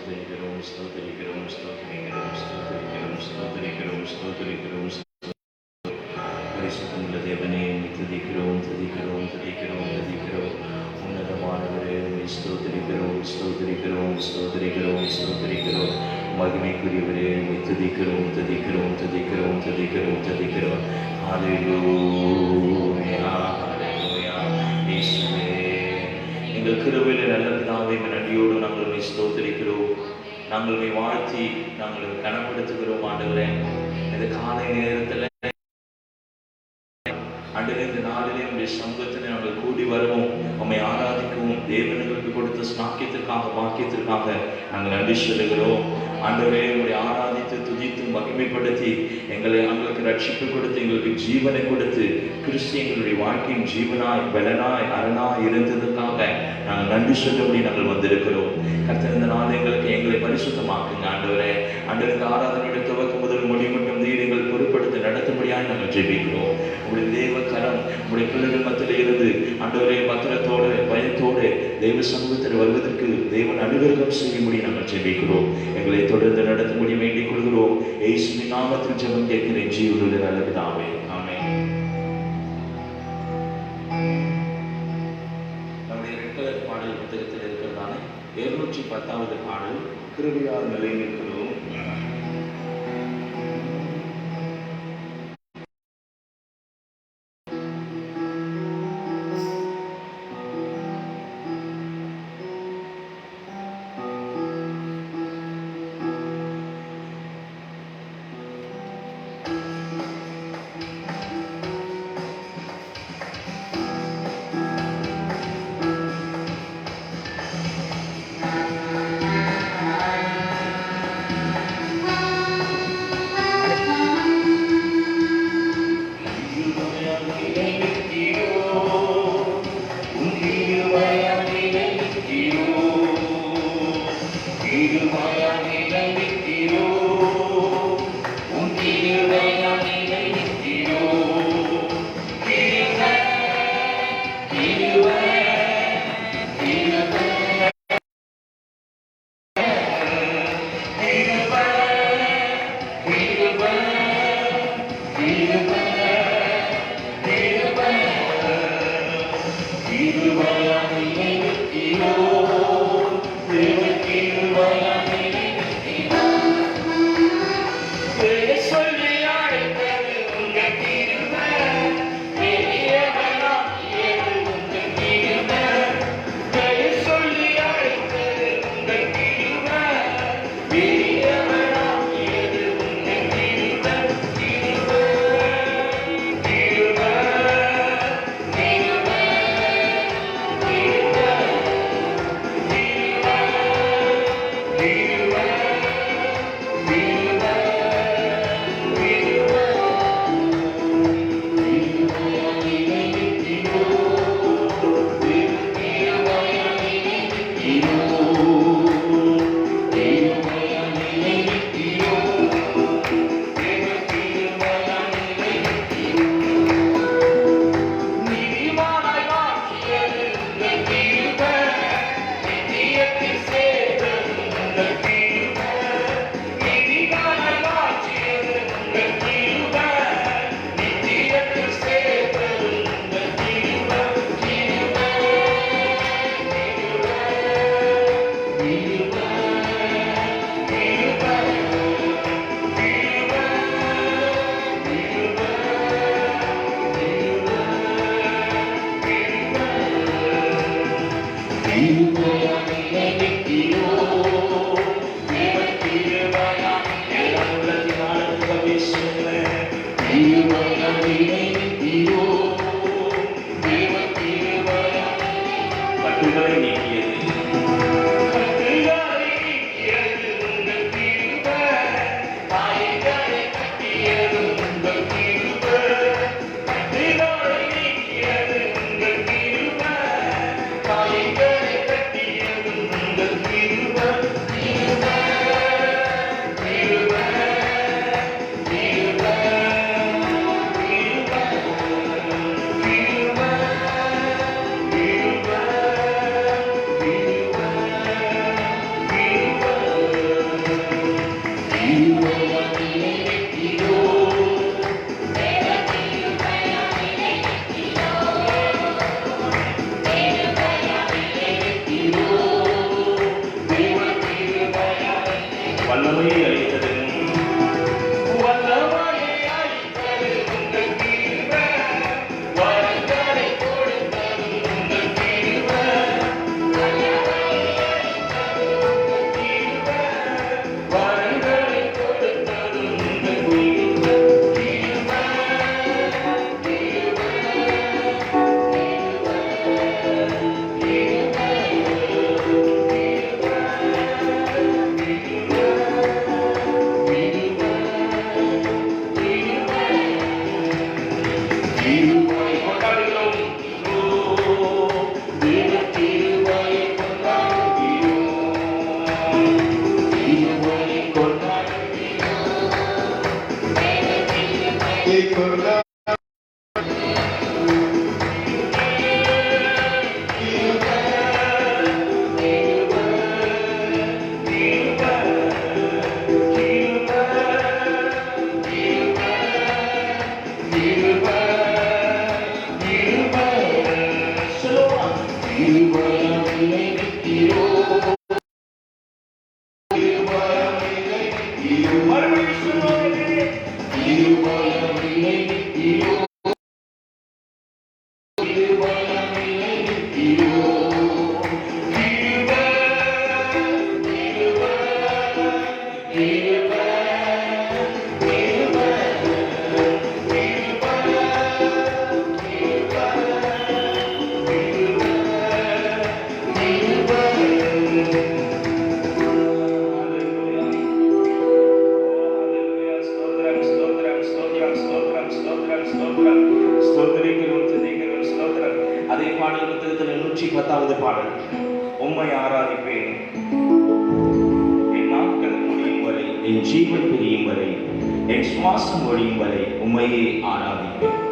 ஸ்தோத்தரிக்கிறோம், ஸ்தோத்தரிக்கிறோம், ஸ்தோத்தரிக்கிறோம், ஸ்தோத்தரிக்கிறோம், ஸ்தோத்தரிக்கிறோம், ஸ்தோத்தரிக்கிறோம். பரிசுத்தமுள்ள தேவனே, துதிக்கிறோம், துதிக்கிறோம், துதிக்கிறோம், துதிக்கிறோம். உன்னதமானவரே, ஸ்தோத்தரிக்கிறோம், ஸ்தோத்தரிக்கிறோம், ஸ்தோத்தரிக்கிறோம், ஸ்தோத்தரிக்கிறோம். மகிமைக்குரியவரே, துதிக்கிறோம், துதிக்கிறோம், துதிக்கிறோம், துதிக்கிறோம், துதிக்கிறோம். ஹல்லேலூயா, ஹல்லேலூயா. இயேசுவே, எங்கள் கிருபையிலே நல்ல பிதாவே, நன்றியோடு நாங்கள் ஸ்தோத்தரிக்கிறோம். நாங்கள் வாழ்த்தி நாங்கள் கனப்படுத்துகிறோம். ஆண்டவரே, இந்த காலை நேரத்தில் ஆண்டவரே, இந்த நாளிலே உங்களுடைய சமூகத்திலே நாங்கள் கூடி வருவோம், உம்மை ஆராதிக்கவும். தேவனுக்கு கொடுத்த ஸ்நாக்கியத்திற்காக, வாக்கியத்திற்காக நாங்கள் நன்றி சொல்லுகிறோம். ஆண்டவரே, உங்களுடைய ஆராதித்து துதித்து மகிமைப்படுத்தி எங்களுக்கு ரட்சிப்பு கொடுத்து எங்களுக்கு ஜீவனை கொடுத்து கிறிஸ்து எங்களுடைய வாழ்க்கையின் ஜீவனாய் பலனாய் அரணாய் இருந்ததுக்காக நாங்கள் நன்றி சொல்லபடி நாங்கள் வந்திருக்கிறோம். கர்த்தர், இந்த நாள் எங்களை பரிசுத்தமாக்குங்க. ஆண்டவரே, ஆண்டவருக்கு ஆராதனையுடைய துவக்கம் முதல் மொழி மட்டும் நீர் எங்கள் பொறுப்படுத்தி நடத்தும்படியாக நாங்கள் ஜெபிக்கிறோம். உங்களுடைய தேவ கரம் உங்களுடைய பிள்ளைகள் மத்தியில் இருந்து ஆண்டவரே பத்திரத்தோடு பயத்தோடு தேவ சமூகத்தில் வருவதற்கு தேவன் அனுகிரகம் செய்யும்படி நாங்கள் ஜெபிக்கிறோம். எங்களை தொடர்ந்து நடத்தும்படி வேண்டிக் கொள்கிறோம். இயேசுவின் நாமத்தில் ஜெபம் கேட்கிறேன், ஜீவனுள்ள நல்ல பிதாவே, ஆமென். நம்முடைய ரெட்கலர் பாடல் புத்தகத்தில் இருக்கிறதான 210வது பாடல், கிருபையால் நிலை நிற்கிறோம். கொண்டாடுகிறோம். தேவ கிருபையை கொண்டாடுகிறோம். அதே பாடல் புத்தகத்தில் 110வது பாடல். உம்மை ஆராதிப்பேன் என் நாட்கள் முடியும் வரை, என் ஜீவன் பிரியும் வரை, என் சுவாசம் ஒழியும் வரை உம்மையே ஆராதிப்பேன்.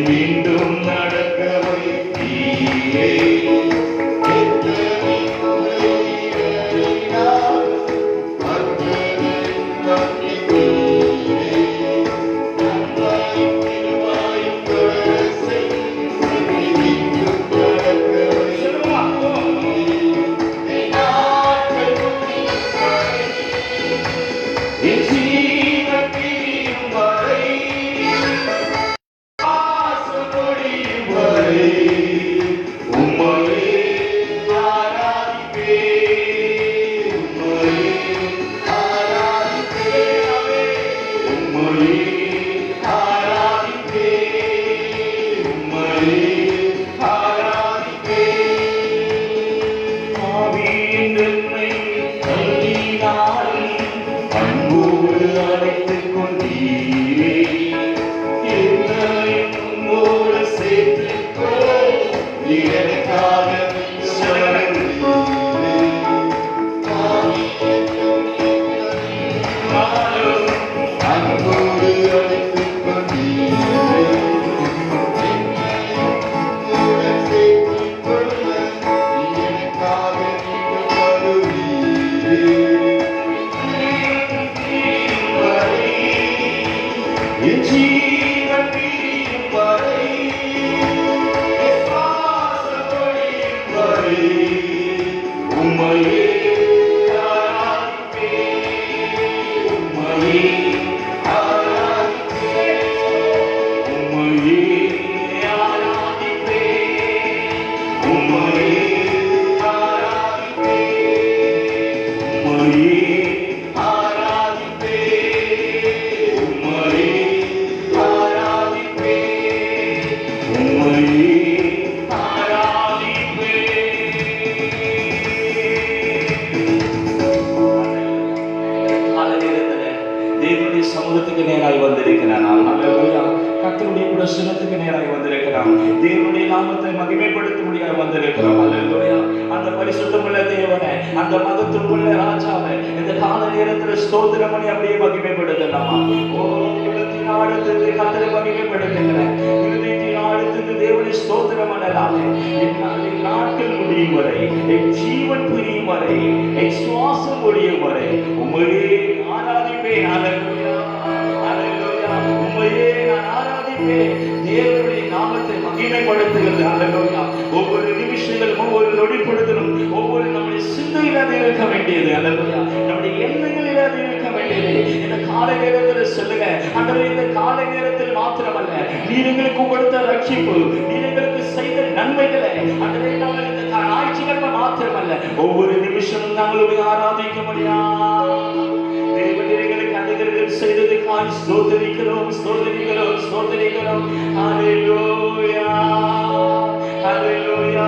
மீண்டும் நடக்க வைத்தீரே. நேராய் வந்திருக்கிறான். தேவனுடைய நாமத்தை மகிமைப்படுத்த முடியாது வந்திருக்கிறோம். அல்லேலூயா. அந்த பரிசுத்தமுள்ள தேவனை, அந்த மகத்துவமுள்ள ராஜாவை இந்த கால நேரத்தில் ஸ்தோத்திரம் பண்ணி அப்படியே மகிமைப்படுத்தலாமா? ஓ உள்ளத்தின் ஆழத்திற்கு கர்த்தரை மகிமைப்படுத்துகிறேன். இருதயத்தின் ஆழத்திற்கு தேவனை ஸ்தோத்திரம் பண்ணலாமே. என் நாட்கள் முடியும் வரை, என் ஜீவன் புரியும் வரை, என் சுவாசம் முடியும் வரை உம்மையே ஆராதிப்பேன். அல்லேலூயா, அல்லேலூயா. உம்மையே நான் ஆராதிப்பேன். தேவனுடைய நாமத்தை மகிமைப்படுத்துகிறது. அல்லேலூயா. ஒவ்வொரு நிமிஷங்களும், ஒவ்வொரு நொடிப்படுத்தலும், ஒவ்வொரு நம்முடைய சிந்தையில் அது இருக்க வேண்டியது. அல்லேலூயா. நம்முடைய எண்ணங்களில் அது இருக்க வேண்டியது. இந்த காலை நேரத்தில் சொல்லுங்க, ஆண்டவரே, இந்த காலை நேரத்தில் மாத்திரமல்ல, நீர் எங்களுக்கு கொடுத்த ரட்சிப்பு, நீர் எங்களுக்கு செய்த நன்மைகளை, ஆண்டவரே, நாங்கள் இந்த ஞாயிற்றுக்கிழமை மாத்திரமல்ல, ஒவ்வொரு நிமிஷமும் நாங்கள் ஆராதிக்க முடியாது. தேவனே, எங்களுக்கு அனுகிரகம் செய்ததுக்காக ஸ்தோத்திரிக்கிறோம், ஸ்தோத்திரிக்கிறோம், ஸ்தோத்திரிக்கிறோம். ஹல்லேலூயா, ஹல்லேலூயா.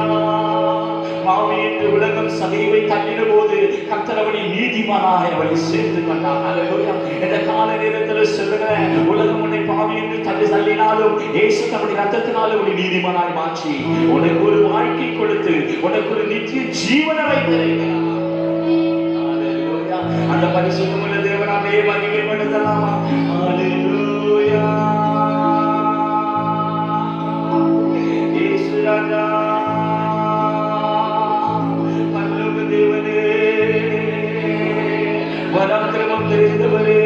பாவி என்று உலகம் சகைவை தள்ளின போது கர்த்தர் அவனை நீதிமானாய் அவனை சேர்த்து கொண்டார். ஹல்லேலூயா. இந்த கால நேரத்தில் சொல்லுகிறேன், உலகம் உன்னை பாவி என்று தள்ளினாலும் இயேசு தம்முடைய ரத்தத்தினால் உன்னை நீதிமானாய் மாற்றி உனக்கு ஒரு வாழ்க்கை கொடுத்து உனக்கு ஒரு நித்திய ஜீவனை வைத்திருக்கிறார். அந்த பரிசுத்தமுள்ள தேவனாவே மகிமைப்படுத்தலாமா? ஹல்லேலூயா. இயேசு ராஜா, பரலோக தேவனே, பராக்கிரமம் நிறைந்தவரே,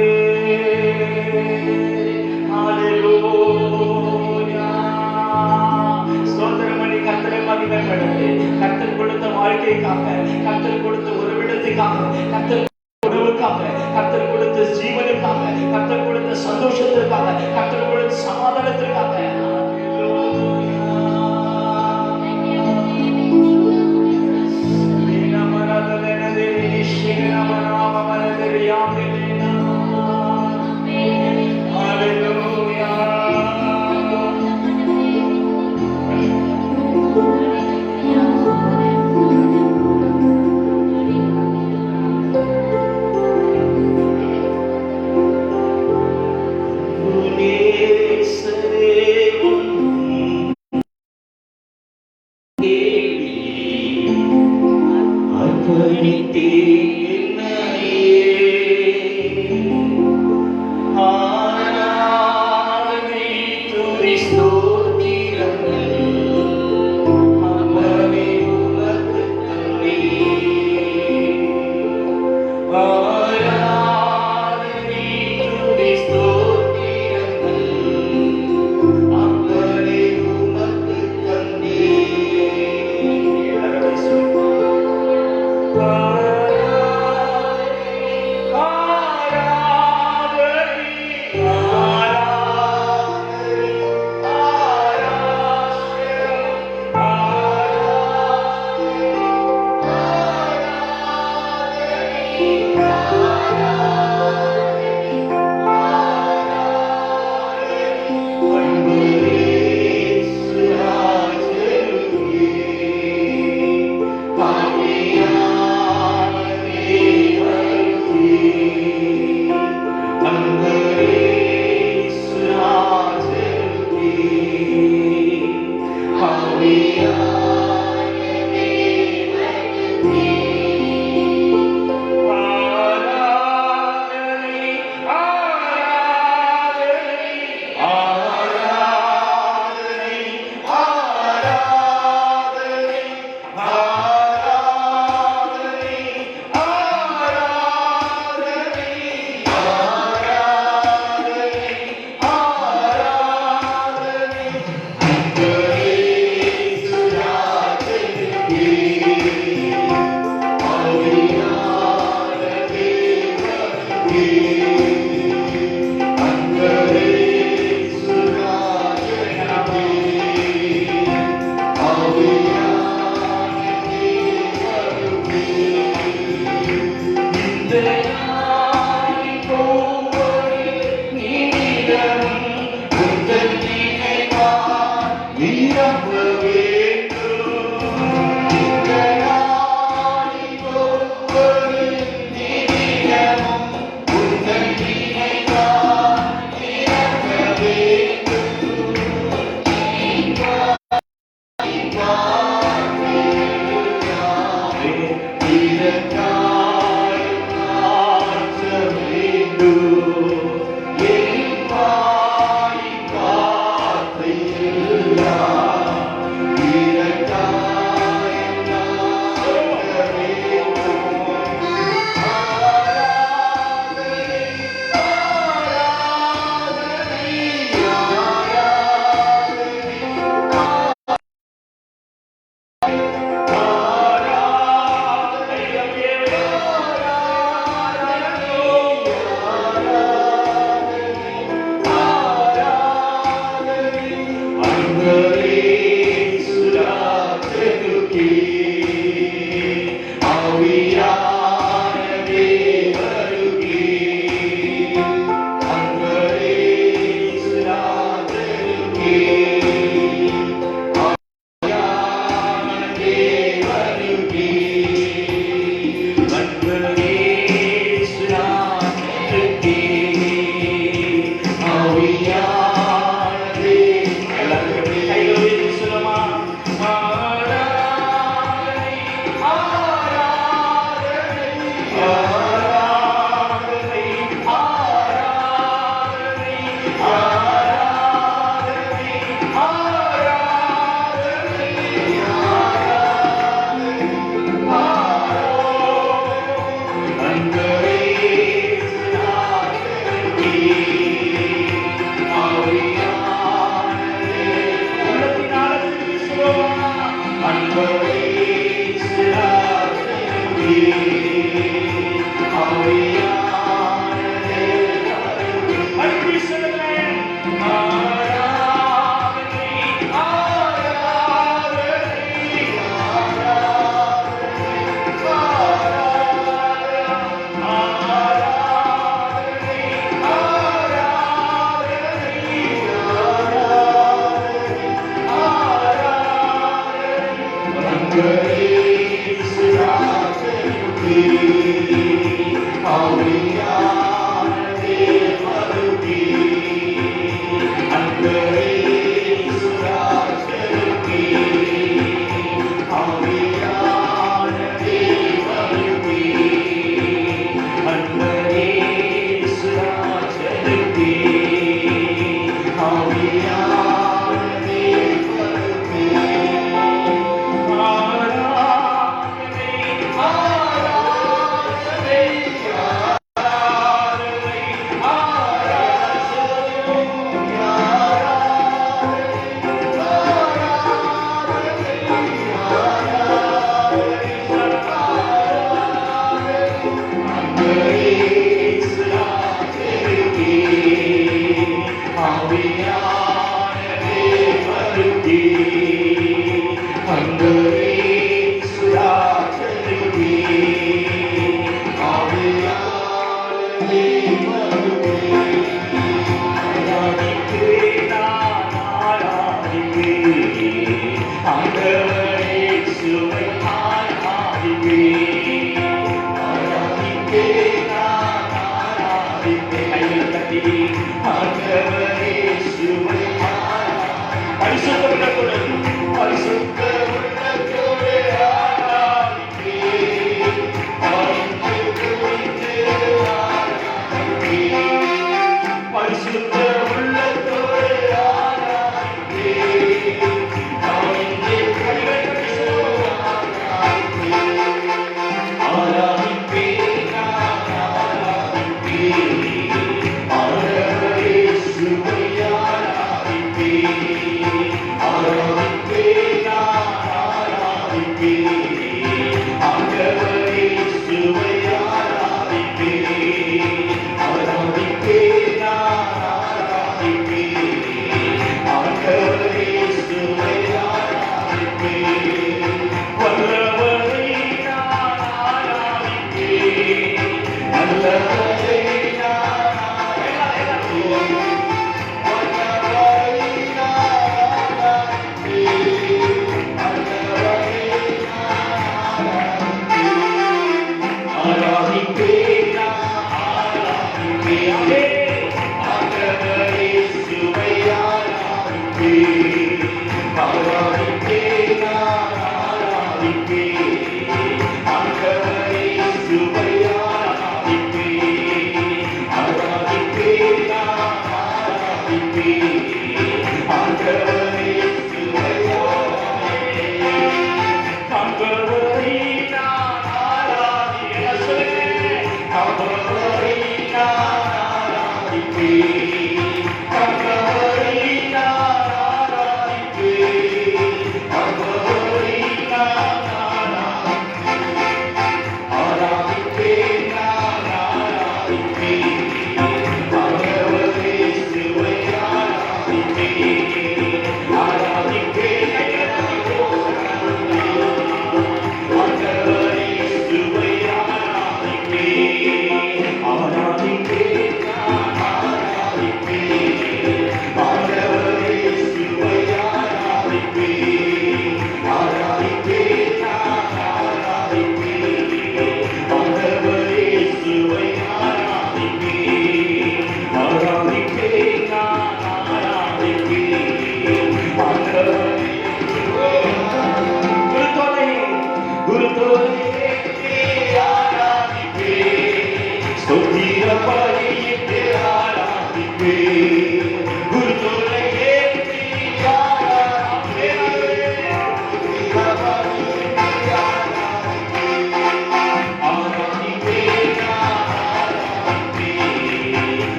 ஹல்லேலூயா. ஸ்தோத்திரம் பண்ணி கர்த்தரை மகிமைப்படுத்து. கர்த்தர் கொடுத்த வாழ்க்கைக்காக, கர்த்தர் கொடுத்த உறவிடத்துக்காக, கர்த்தர் கர்த்தர் கொடுத்த ஜீவனுக்காக, கர்த்தர் கொடுத்த சந்தோஷத்திற்காக, கர்த்தர் கொடுத்த சமாதானத்திற்காக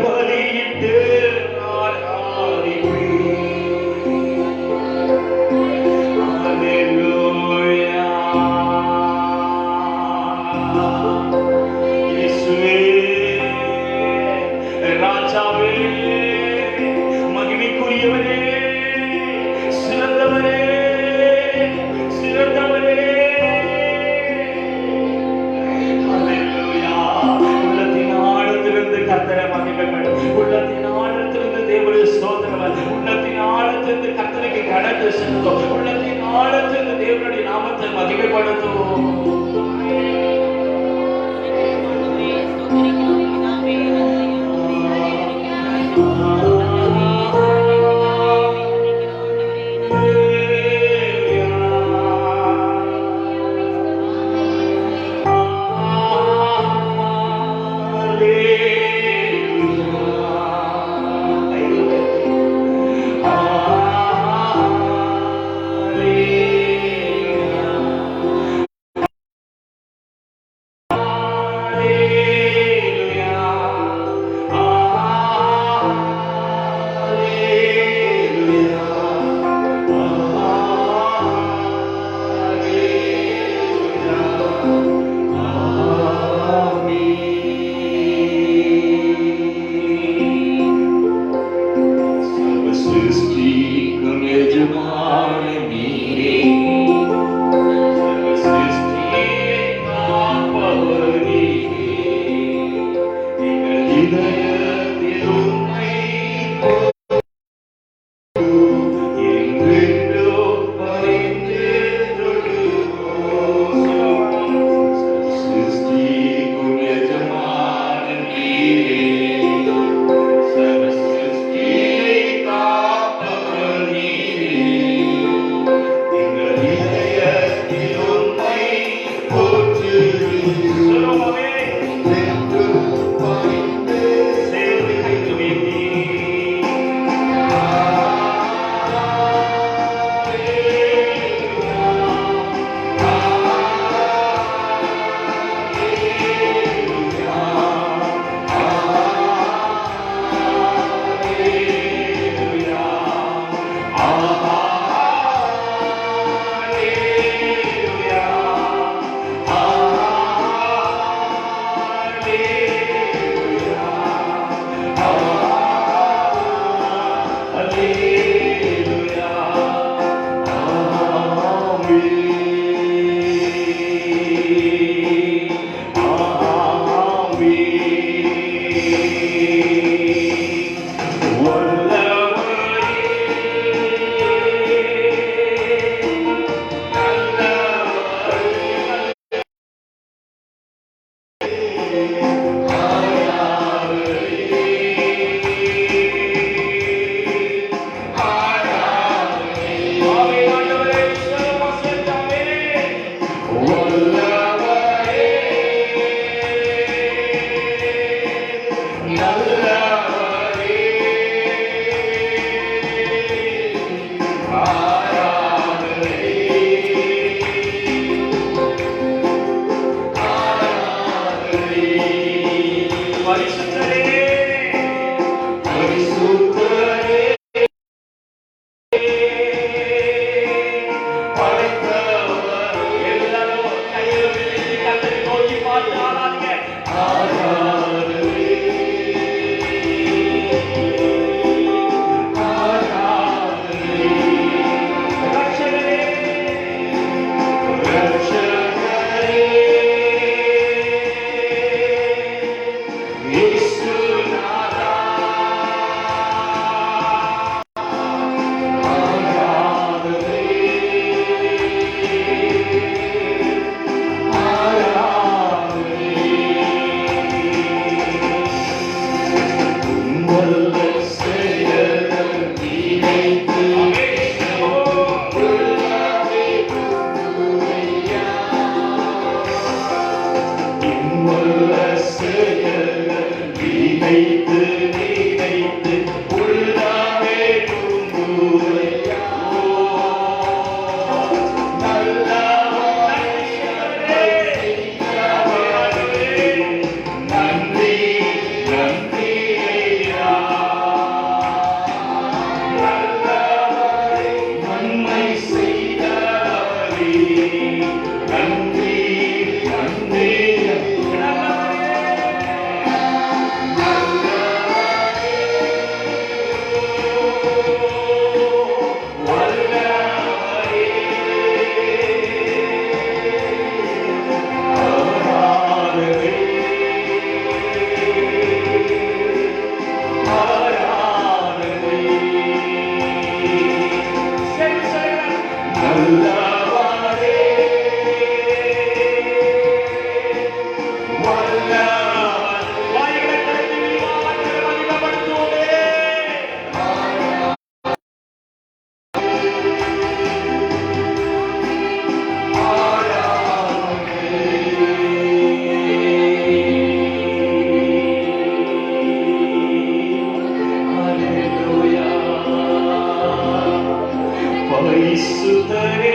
பலியிட்டு ஆராதிப்பேன். அல்லேலூயா. இயேசுவே, ராஜாவே, மகிமைக்குரியவரே, சிறந்தவரே, சிறந்தவரே. அல்லேலூயா. உள்ளத்தின் ஆழத்திலிருந்து கர்த்தரை மகிமைப்படு. உள்ளத்தின் ஆழத்திலிருந்து தேவனுடைய ஸ்தோத்திரம். உள்ளத்தின் ஆழத்திலிருந்து கர்த்தருக்கு கடந்து செல்லும். உள்ளத்தின் ஆழத்திலிருந்து தேவனுடைய நாமத்தை மகிமைப்படுத்துவோம். பரிசுத்தரே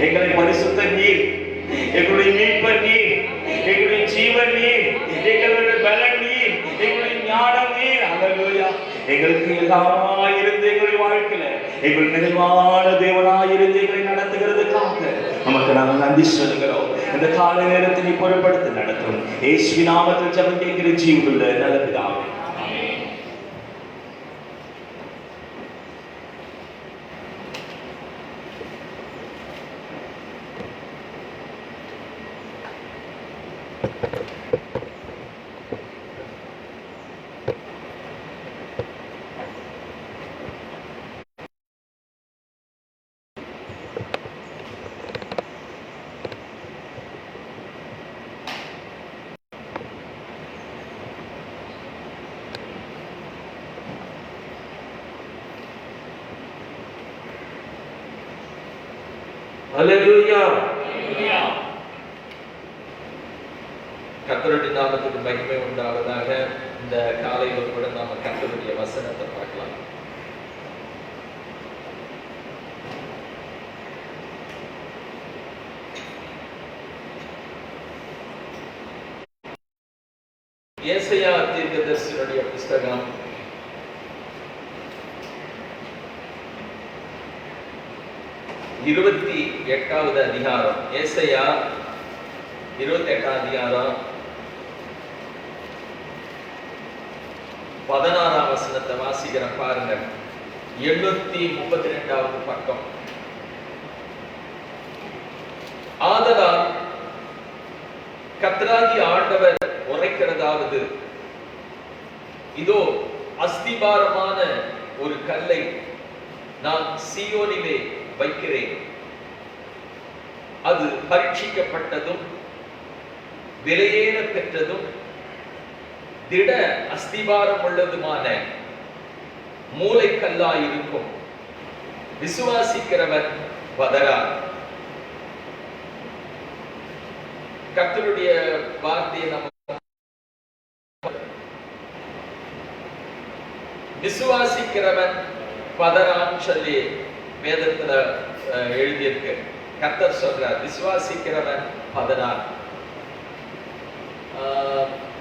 எங்களை பரிசுத்த நீர், எங்களுடைய மீட்பர் நீர், எங்களுடைய ஜீவன் நீர், எங்களுடைய பலன் நீர், எங்களுடைய ஞானம் நீர். அல்லேலூயா. எங்களுக்கு எல்லாமா இருந்து எங்களுடைய வாழ்க்கையில எங்கள் நிறைவான தேவனாயிருந்து எங்களை நடத்துகிறதுக்காக நமக்கு நாங்கள் நன்றி சொல்லுகிறோம். இந்த காலை நேரத்தை நீ பொறுப்படுத்தி நடத்தும் இயேசுவின் நாமத்தில் ஜெபம் கேட்கிற ஜீவனுள்ள நல்ல பிதாவே. அல்லேலூயா. கர்த்தருடைய நாமத்துக்கு மகிமை உண்டாவதாக. இந்த காலையில் கூட நாம கர்த்தருடைய வசனத்தை பார்க்கலாம். ஏசாயா தீர்க்கதரிசியுடைய புஸ்தகம் 28வது அதிகாரம். ஏசாயா 28ஆம் அதிகாரம் 16ஆம் வசனத்தை வாசிக்கிற பாருங்க. 832வது பக்கம். ஆதலால் கர்த்தராகிய ஆண்டவர் உரைக்கிறதாவது, இதோ அஸ்திபாரமான ஒரு கல்லை நான் சீயோனிலே வைக்கிறேன், அது பரீட்சிக்கப்பட்டதும் விலையேற பெற்றதும் திட அஸ்திபாரம் உள்ளதுமான மூலைக்கல்லாயிருக்கும். விசுவாசிக்கிறவர் பதறார். கர்த்தருடைய வார்த்தையை நம்ம விசுவாசிக்கிறவன் பதறான்னு சொல்லி வேதத்துல எழுதியிருக்கு. கர்த்தர் சொல்றார், விசுவாசிக்கிறவன் பதறார்.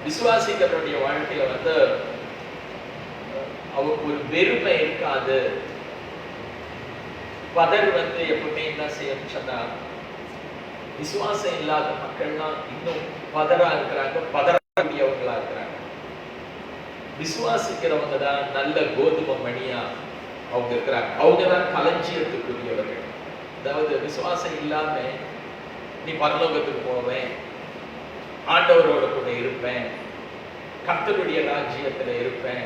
விசுவாசிக்கிறவருடைய வாழ்க்கையில அவருக்கு ஒரு வெறுமை இருக்காது. பதர் எப்பவுமே என்ன செய்யணும் சொன்னா, விசுவாசம் இல்லாத மக்கள்லாம் இன்னும் பதறா இருக்கிறாங்க, பதறக்கூடியவங்களா இருக்கிறாங்க. விசுவாசிக்கிறவங்க தான் நல்ல கோதுமை மணியா அவங்க இருக்கிறாங்க. அவங்க தான் களஞ்சியத்துக்குரியவர்கள். அதாவது விசுவாசம் இல்லாம நீ பரலோகத்துக்கு போவேன், ஆண்டவரோட கூட இருப்பேன், கர்த்தருடைய ராஜ்யத்துல இருப்பேன்,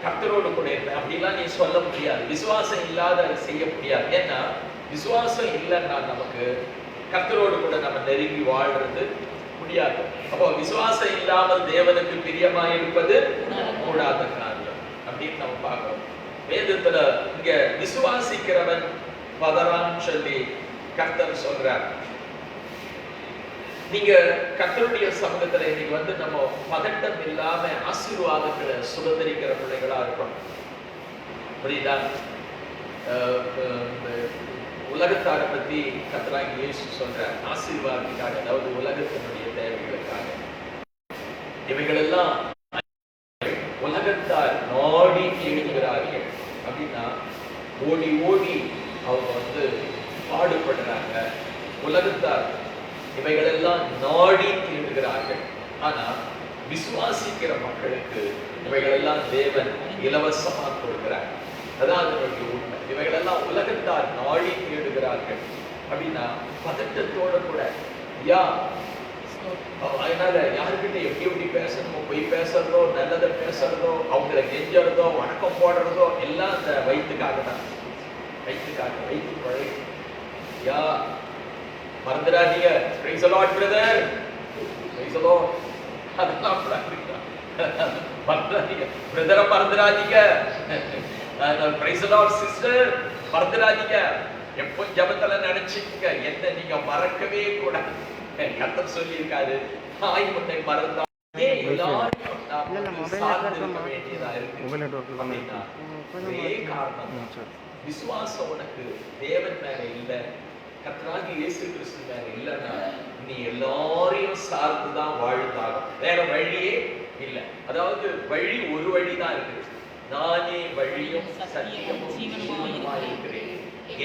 கர்த்தரோடு கூட இருப்பேன் அப்படிலாம் நீ சொல்ல முடியாது. விசுவாசம் இல்லாத அதை செய்ய முடியாது. ஏன்னா விசுவாசம் இல்லைன்னா நமக்கு கர்த்தரோடு கூட நம்ம நெருங்கி வாழ்றது முடியாது. அப்போ விசுவாசம் இல்லாமல் தேவனுக்கு பிரியமா இருப்பது கூடாத காரியம் அப்படின்னு நம்ம பார்க்கிறோம். வேதத்துல இங்க விசுவாசிக்கிறவன் பதறான்னு சொல்லி கர்த்தர் சொல்றார். நீங்க கர்த்தருடைய சமூகத்துல இன்னைக்கு நம்ம பதட்டம் இல்லாம ஆசீர்வாதங்களை சுதந்திரிக்கிற பிள்ளைகளா இருக்கணும். புரியுதா? உலகத்தாரை பத்தி கர்த்தராகிய இயேசு சொல்றார், ஆசீர்வாதத்துக்காக, அதாவது உலகத்தினுடைய தேவைகளுக்காக. இவைகளெல்லாம் உலகத்தார் நாடி தேடுகிறார்கள். அப்படின்னா ஓடி ஓடி அவங்க பாடுபடுறாங்க. உலகத்தார் இவைகளெல்லாம் நாடி தேடுகிறார்கள். ஆனா விசுவாசிக்கிற மக்களுக்கு இவைகளெல்லாம் தேவன் இலவசமா கொடுக்கிறார். அதான் அதனுடைய உண்மை. இவைகளெல்லாம் உலகத்தார் நாடி தேடுகிறார்கள். அப்படின்னா பதட்டத்தோட கூட அதனால யாருக்கிட்ட எப்படி எப்படி பேசணுமோ, பொய் பேசுறதோ, நல்லதை பேசுறதோ, அவங்களை கெஞ்சறதோ, வணக்கம் போடுறதோ எல்லாம் அந்த வயிற்றுக்காக தான். வயிற்றுக்காக, வயிற்று பழை. மறந்துடாதீங்க. Praise the Lord, brother. Praise the Lord. அதெல்லாம் மறந்துடாதீங்க பிரதரை, மறந்துடாதீங்க பிரைஸ் தி லார்ட் சிஸ்டர், மறந்துடாதீங்க. எப்போ ஜெபத்துல நினைச்சுக்கங்க, என்ன நீங்க மறக்கவே கூடாது. கர்த்தர் சொல்லி இருக்காரு, தாய் முன்னை மறந்தா எல்லாரும் சார்ந்து இருக்க வேண்டியதா இருக்கு அப்படின்னா ஒரே காரணம் தான். விசுவாசம் உனக்கு தேவன் மேல இல்ல, கர்த்தராகிய இயேசு கிறிஸ்து மேல இல்லன்னா நீ எல்லாரையும் சார்ந்துதான் வாழ்ந்தாகும். வேற வழியே இல்ல. அதாவது வழி ஒரு வழிதான் இருக்கு. நானே வழியும் சத்தியமும் ஜீவனுமாய் இருக்கிறேன்,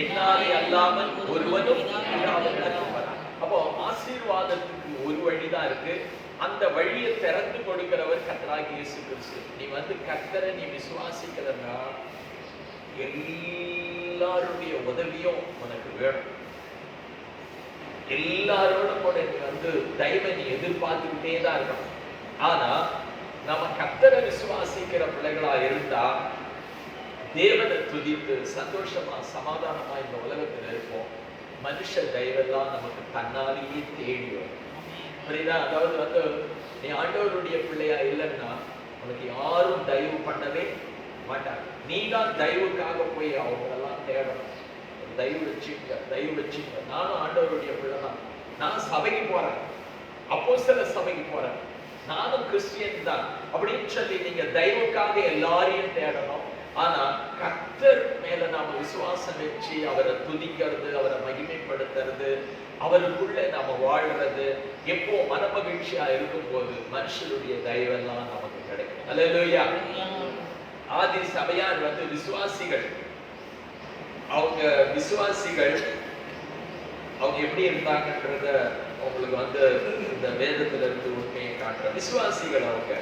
என்னாலே அல்லாமல் ஒருவனும் அப்போ ஆசீர்வாதத்துக்கு ஒரு வழிதான் இருக்கு. அந்த வழியை திறந்து கொடுக்கிறவர் கர்த்தராகிய இயேசு கிறிஸ்து. நீ கர்த்தரை நீ விசுவாசிக்கிறன்னா எல்லாருடைய உதவியும் உனக்கு வேணும். எல்லாரோடும் கூட நீ தயவை நீ எதிர்பார்த்துக்கிட்டே தான் இருக்கணும். ஆனா நம்ம கர்த்தரை விசுவாசிக்கிற பிள்ளைகளா இருந்தா தேவனை துதித்து சந்தோஷமா சமாதானமா இந்த உலகத்துல இருப்போம். மனுஷ தயவெல்லாம் நமக்கு தன்னாலேயே தேடி வரும். புரியுதா? அதாவது நீ ஆண்டவருடைய பிள்ளையா இல்லைன்னா உனக்கு யாரும் தயவு பண்ணவே மாட்டாங்க. நீ தான் தயவுக்காக போய் அவங்களெல்லாம் தேடணும். தயவு வச்சுக்க. நானும் ஆண்டவருடைய பிள்ளை தான். நான் சபைக்கு போறேன், அப்போஸ்தலர் சபைக்கு போறேன், நானும் கிறிஸ்டியன் தான் அப்படின்னு சொல்லி நீங்க தயவுக்காக எல்லாரையும் தேடணும். ஆனா கர்த்தர் மேல நாம விசுவாசம் வச்சு அவரை துதிக்கிறது, அவரை மகிமைப்படுத்துறது, அவருக்குள்ள நாம வாழ்றது, எப்போ மனமகிழ்ச்சியா இருக்கும் போது மனுஷருடைய தயவெல்லாம் நமக்கு கிடைக்கும். அல்லேலூயா. ஆதி சபையார் விசுவாசிகள், அவங்க எப்படி இருந்தாங்கன்றத உங்களுக்கு இந்த வேதத்துல இருந்து உண்மையை காட்டுற விசுவாசிகள். அவங்க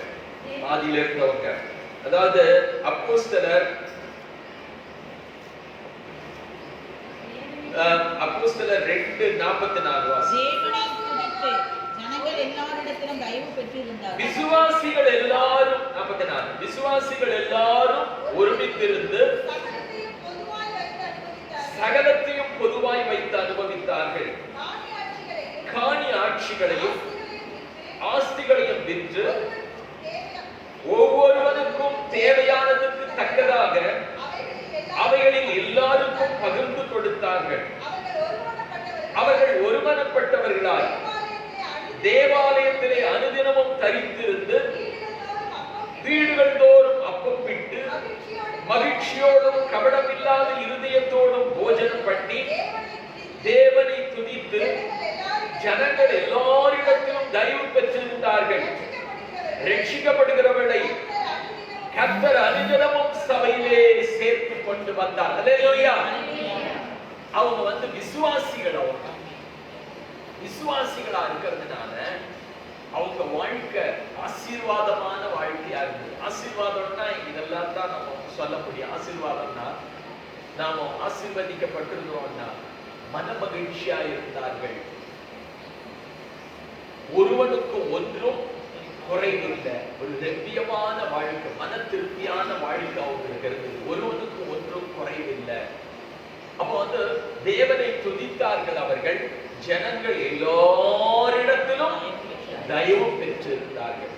ஆதியில இருந்தவங்க. அதாவது அப்போஸ்தலர் 2:44 வாசி. விசுவாசிகள் எல்லாரும் 44 விசுவாசிகள் எல்லாரும் ஒருமித்திருந்து சகலத்தையும் பொதுவாய் வைத்து அனுபவித்தார்கள். காணி ஆட்சிகளையும் ஆஸ்திகளையும் விற்று ஒவ்வொருவனுக்கும் தேவையானதுக்கு தக்கதாக அவைகளில் எல்லாருக்கும் பகிர்ந்து கொடுத்தார்கள். அவர்கள் ஒருமனப்பட்டவர்களாய் தேவாலயத்திலே அனுதினமும் தரித்திருந்து வீடுகள் தோறும் அப்பம் பிட்டு மகிழ்ச்சியோடும் கபடமில்லாத இருதயத்தோடும் போஜனம் பண்ணி தேவனை துதித்து ஜனங்கள் எல்லாரிடத்திலும் தயவு பெற்றிருந்தார்கள். ரட்சிக்கப்படுகிறவர்களை கர்த்தர் அனுதினமும் சபையிலே சேர்த்து கொண்டு வந்தார். அல்லேலூயா. அவங்க விசுவாசிகள். அவங்க விசுவாசிகளா இருக்கிறதுனால அவங்க வாழ்க்கை ஆசீர்வாதமான வாழ்க்கையா இருந்தது. ஆசீர்வாதம்னா இதெல்லாம் தான் நம்ம சொல்ல முடியும். ஆசீர்வாதம்னா நாம ஆசீர்வதிக்கப்பட்டிருந்தோம்னா மன மகிழ்ச்சியா இருந்தார்கள். ஒருவனுக்கு ஒன்றும் குறைவில்லை. ஒரு திருப்தியமான வாழ்க்கை, மன திருப்தியான வாழ்க்கை அவங்களுக்கு இருந்தது. ஒருவனுக்கு ஒன்றும் குறைவில்லை. அப்போ தேவனை துதித்தார்கள் அவர்கள். ஜனங்கள் எல்லாரிடத்திலும் தயவு பெற்றிருந்தார்கள்.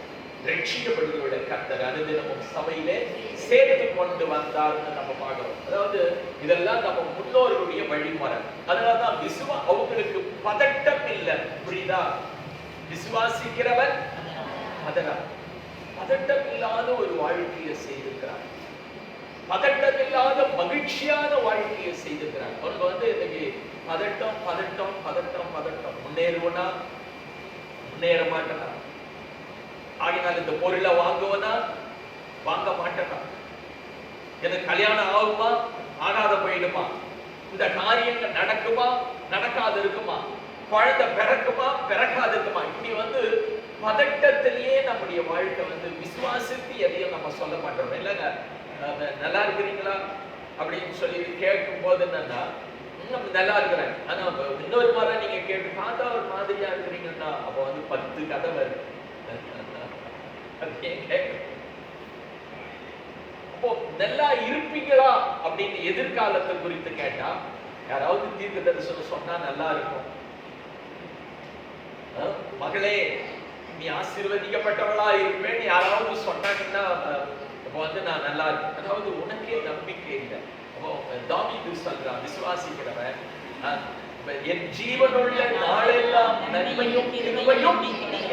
ரட்சிக்கப்படுகிற கர்த்தர் அனுதினமும் சபையிலே சேர்த்து கொண்டு வந்தார்னு நம்ம பார்க்கிறோம். அதாவது இதெல்லாம் நம்ம முன்னோர்களுடைய வழிமுறை. அதனாலதான் அவங்களுக்கு பதட்டம் இல்லை. புரியுதா? விசுவாசிக்கிறவன் பதட்டம் இல்லாத ஒரு வாழ்க்கையை செய்திருக்கிறார். பதட்டம் இல்லாத மகிழ்ச்சியான வாழ்க்கையை செய்திருக்கிறார். அவனுக்கு இன்னைக்கு பதட்டம் பதட்டம் பதட்டம் பதட்டம். முன்னேறுவனா முன்னேற மாட்டனா, ஆகினால் இந்த பொருளை வாங்குவனா வாங்க மாட்டனா, எனக்கு கல்யாணம் ஆகுமா ஆகாத போயிடுமா, இந்த காரியங்கள் நடக்குமா நடக்காது இருக்குமா, குழந்தை பிறக்குமா பிறக்காது இருக்குமா. இப்படி பதட்டத்திலேயே நம்முடைய வாழ்க்கை விசுவாசித்து எதையும் நம்ம சொல்ல மாட்டோம். இல்லைங்க, நல்லா இருக்கிறீங்களா அப்படின்னு சொல்லி கேட்கும் போது என்னன்னா நம்ம நல்லா இருக்கிறேன். ஆனா இன்னொரு முறை நீங்க கேட்டு பார்த்தா ஒரு மாதிரியா இருக்கிறீங்கன்னா அப்போ 10 கதை வருது. அப்போ நல்லா இருப்பீங்களா அப்படின்னு எதிர்காலத்தை குறித்து கேட்டா யாராவது தீர்க்க தரிசனம் சொன்னா நல்லா இருக்கும். மகளே நீ ஆசீர்வதிக்கப்பட்டவளா இருப்பேன்னு யாராவது சொன்னாங்கன்னா அப்போ வந்து நான் நல்லா இருக்கேன். அதாவது உனக்கே நம்பிக்கை இல்லை. அப்போ தாவீது சொல்றான், விசுவாசிக்கிறவன் என் ஜீவனுள்ள நாளெல்லாம் நன்மையும் கிருபையும்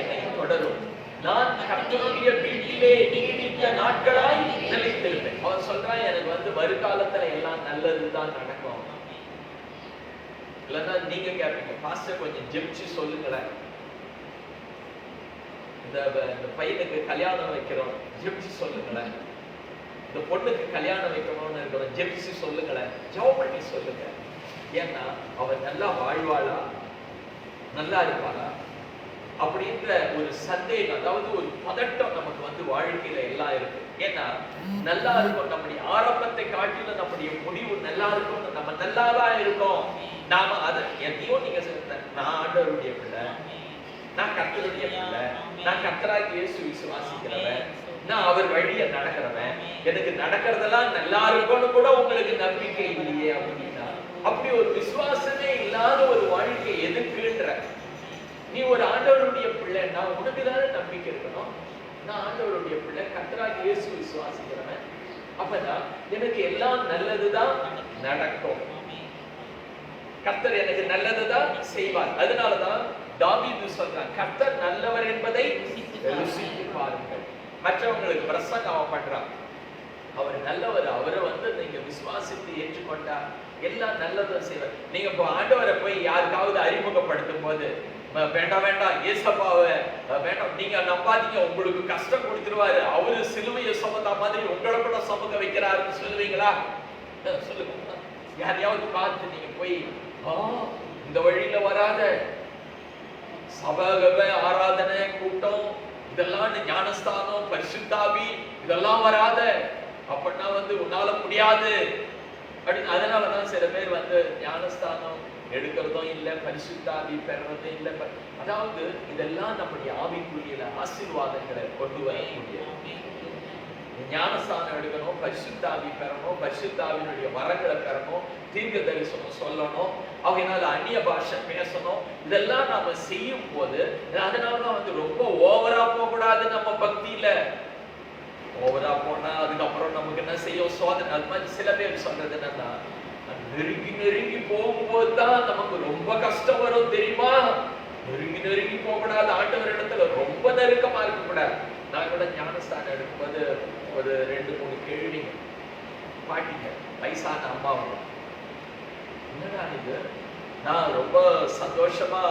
என்னை தொடரும், நான் கர்த்தருடைய வீட்டிலே நீடித்த நாட்களாய் நிலைத்திருப்பேன். அவன் சொல்றான், எனக்கு வந்து வருகாலத்துல எல்லாம் நல்லதுதான் நடக்கும். இல்லைன்னா நீங்க கேட்பீங்க, பாஸ்டர் கொஞ்சம் ஜெபிச்சு சொல்லுங்களேன், இந்த பையனுக்கு கல்யாணம் வைக்கிறோம் ஜெபிச்சு சொல்லுங்களேன், இந்த பொண்ணுக்கு கல்யாணம் வைக்கணும்னு இருக்கிறோம் ஜெபிச்சு சொல்லுங்களேன், ஜெபம் பண்ணி சொல்லுங்க. ஏன்னா அவன் நல்லா வாழ்வாளா, நல்லா இருப்பாளா அப்படின்ற ஒரு சந்தேகம், அதாவது ஒரு பதட்டம் நமக்கு வந்து வாழ்க்கையில எல்லாம் இருக்கு. ஏன்னா நல்லா இருக்கும், நம்முடைய ஆரம்பத்தை காட்டிலும் நம்முடைய முடிவு நல்லா இருக்கும், நம்ம நல்லாதான் இருக்கோம். நாம அதை எதையோ நீங்க சொல்ற, நான் ஆண்டவருடைய பிள்ளை, நான் கர்த்தருடைய பிள்ளை, நான் கர்த்தராகிய இயேசு விசுவாசிக்கிறவன், நான் அவர் வழிய நடக்கிறவன், எனக்கு நடக்கிறதெல்லாம் நல்லா இருக்கும்னு கூட உங்களுக்கு நம்பிக்கை இல்லையே அப்படின்னா, அப்படி ஒரு விசுவாசமே இல்லாத ஒரு வாழ்க்கை எதுக்குன்ற? நீ ஒரு ஆண்டவருடைய பிள்ளைன்னா உனக்கு தானே நம்பிக்கை இருக்கணும். நான் ஆண்டவருடைய பிள்ளை, கர்த்தராகிய இயேசு விசுவாசிக்கிறவன், அப்பதான் எனக்கு எல்லாம் நல்லதுதான் நடக்கும், கர்த்தர் எனக்கு நல்லதுதான் செய்வார். அதனாலதான் தாவீது சொல்றான், கர்த்தர் நல்லவர் என்பதை ருசித்து பாருங்கள். மற்றவங்களுக்கு பிரசங்கம் பண்றான், அவர் நல்லவர், அவரை வந்து நீங்க விசுவாசித்து ஏற்றுக்கொண்டா எல்லாம் நல்லதும் செய்வார். நீங்க இப்போ ஆண்டவரை போய் யாருக்காவது அறிமுகப்படுத்தும் போது, வேண்டாம் வேண்டாம் ஏசப்பாவை வேண்டாம், நீங்க நம்பாதீங்க, உங்களுக்கு கஷ்டம் கொடுத்துருவாரு, அவரு சிலுவையை சுமந்தா மாதிரி உங்களை கூட சுமக்க வைக்கிறாருன்னு சொல்லுவீங்களா? சொல்லுங்க. யாரையாவது பார்த்து நீங்க போய் இந்த வழியில வராத, சபக ஆராதனை கூட்டம் இதெல்லாம், ஞானஸ்தானம் பரிசுத்தாவி இதெல்லாம் வராத அப்படின்னா வந்து உன்னால முடியாது அப்படின்னு. அதனாலதான் சில பேர் வந்து ஞானஸ்தானம் எடுக்கிறதும் இல்லை, பரிசுத்தாவி பெறறதும் இல்லை. அதாவது இதெல்லாம் நம்முடைய ஆவிக்குரிய ஆசீர்வாதங்களை கொண்டு வரக்கூடிய. ஞானஸ்தானம் எடுக்கணும், பரிசுத்தாவி பெறணும், பரிசுத்தாவினுடைய வரங்களை பெறணும், தீர்க்க தரிசனம் சொல்லணும், அவங்களால அந்நிய பாஷை பேசணும். இதெல்லாம் நாம செய்யும் போது அதனாலதான் வந்து ரொம்ப ஓவரா போக கூடாது. நம்ம பக்தியில ஓவரா போனா அதுக்கப்புறம் நமக்கு என்ன செய்யும் சோதனை. அது மாதிரி சில பேர் சொல்றது என்னன்னா, நெருங்கி நெருங்கி போகும்போதுதான் நமக்கு ரொம்ப கஷ்டம் வரும் தெரியுமா. நெருங்கி நெருங்கி போக கூடாது, ஆண்டவர் இடத்துல ரொம்ப நெருக்கமா இருக்க கூடாது. நான் கூட ஞானஸ்தானம் எடுக்கும்போது ஒரு 2-3 கேள்விங்க பாட்டிங்க, வயசான அம்மாவும், என்னடா இது, நான் ரொம்ப சந்தோஷமா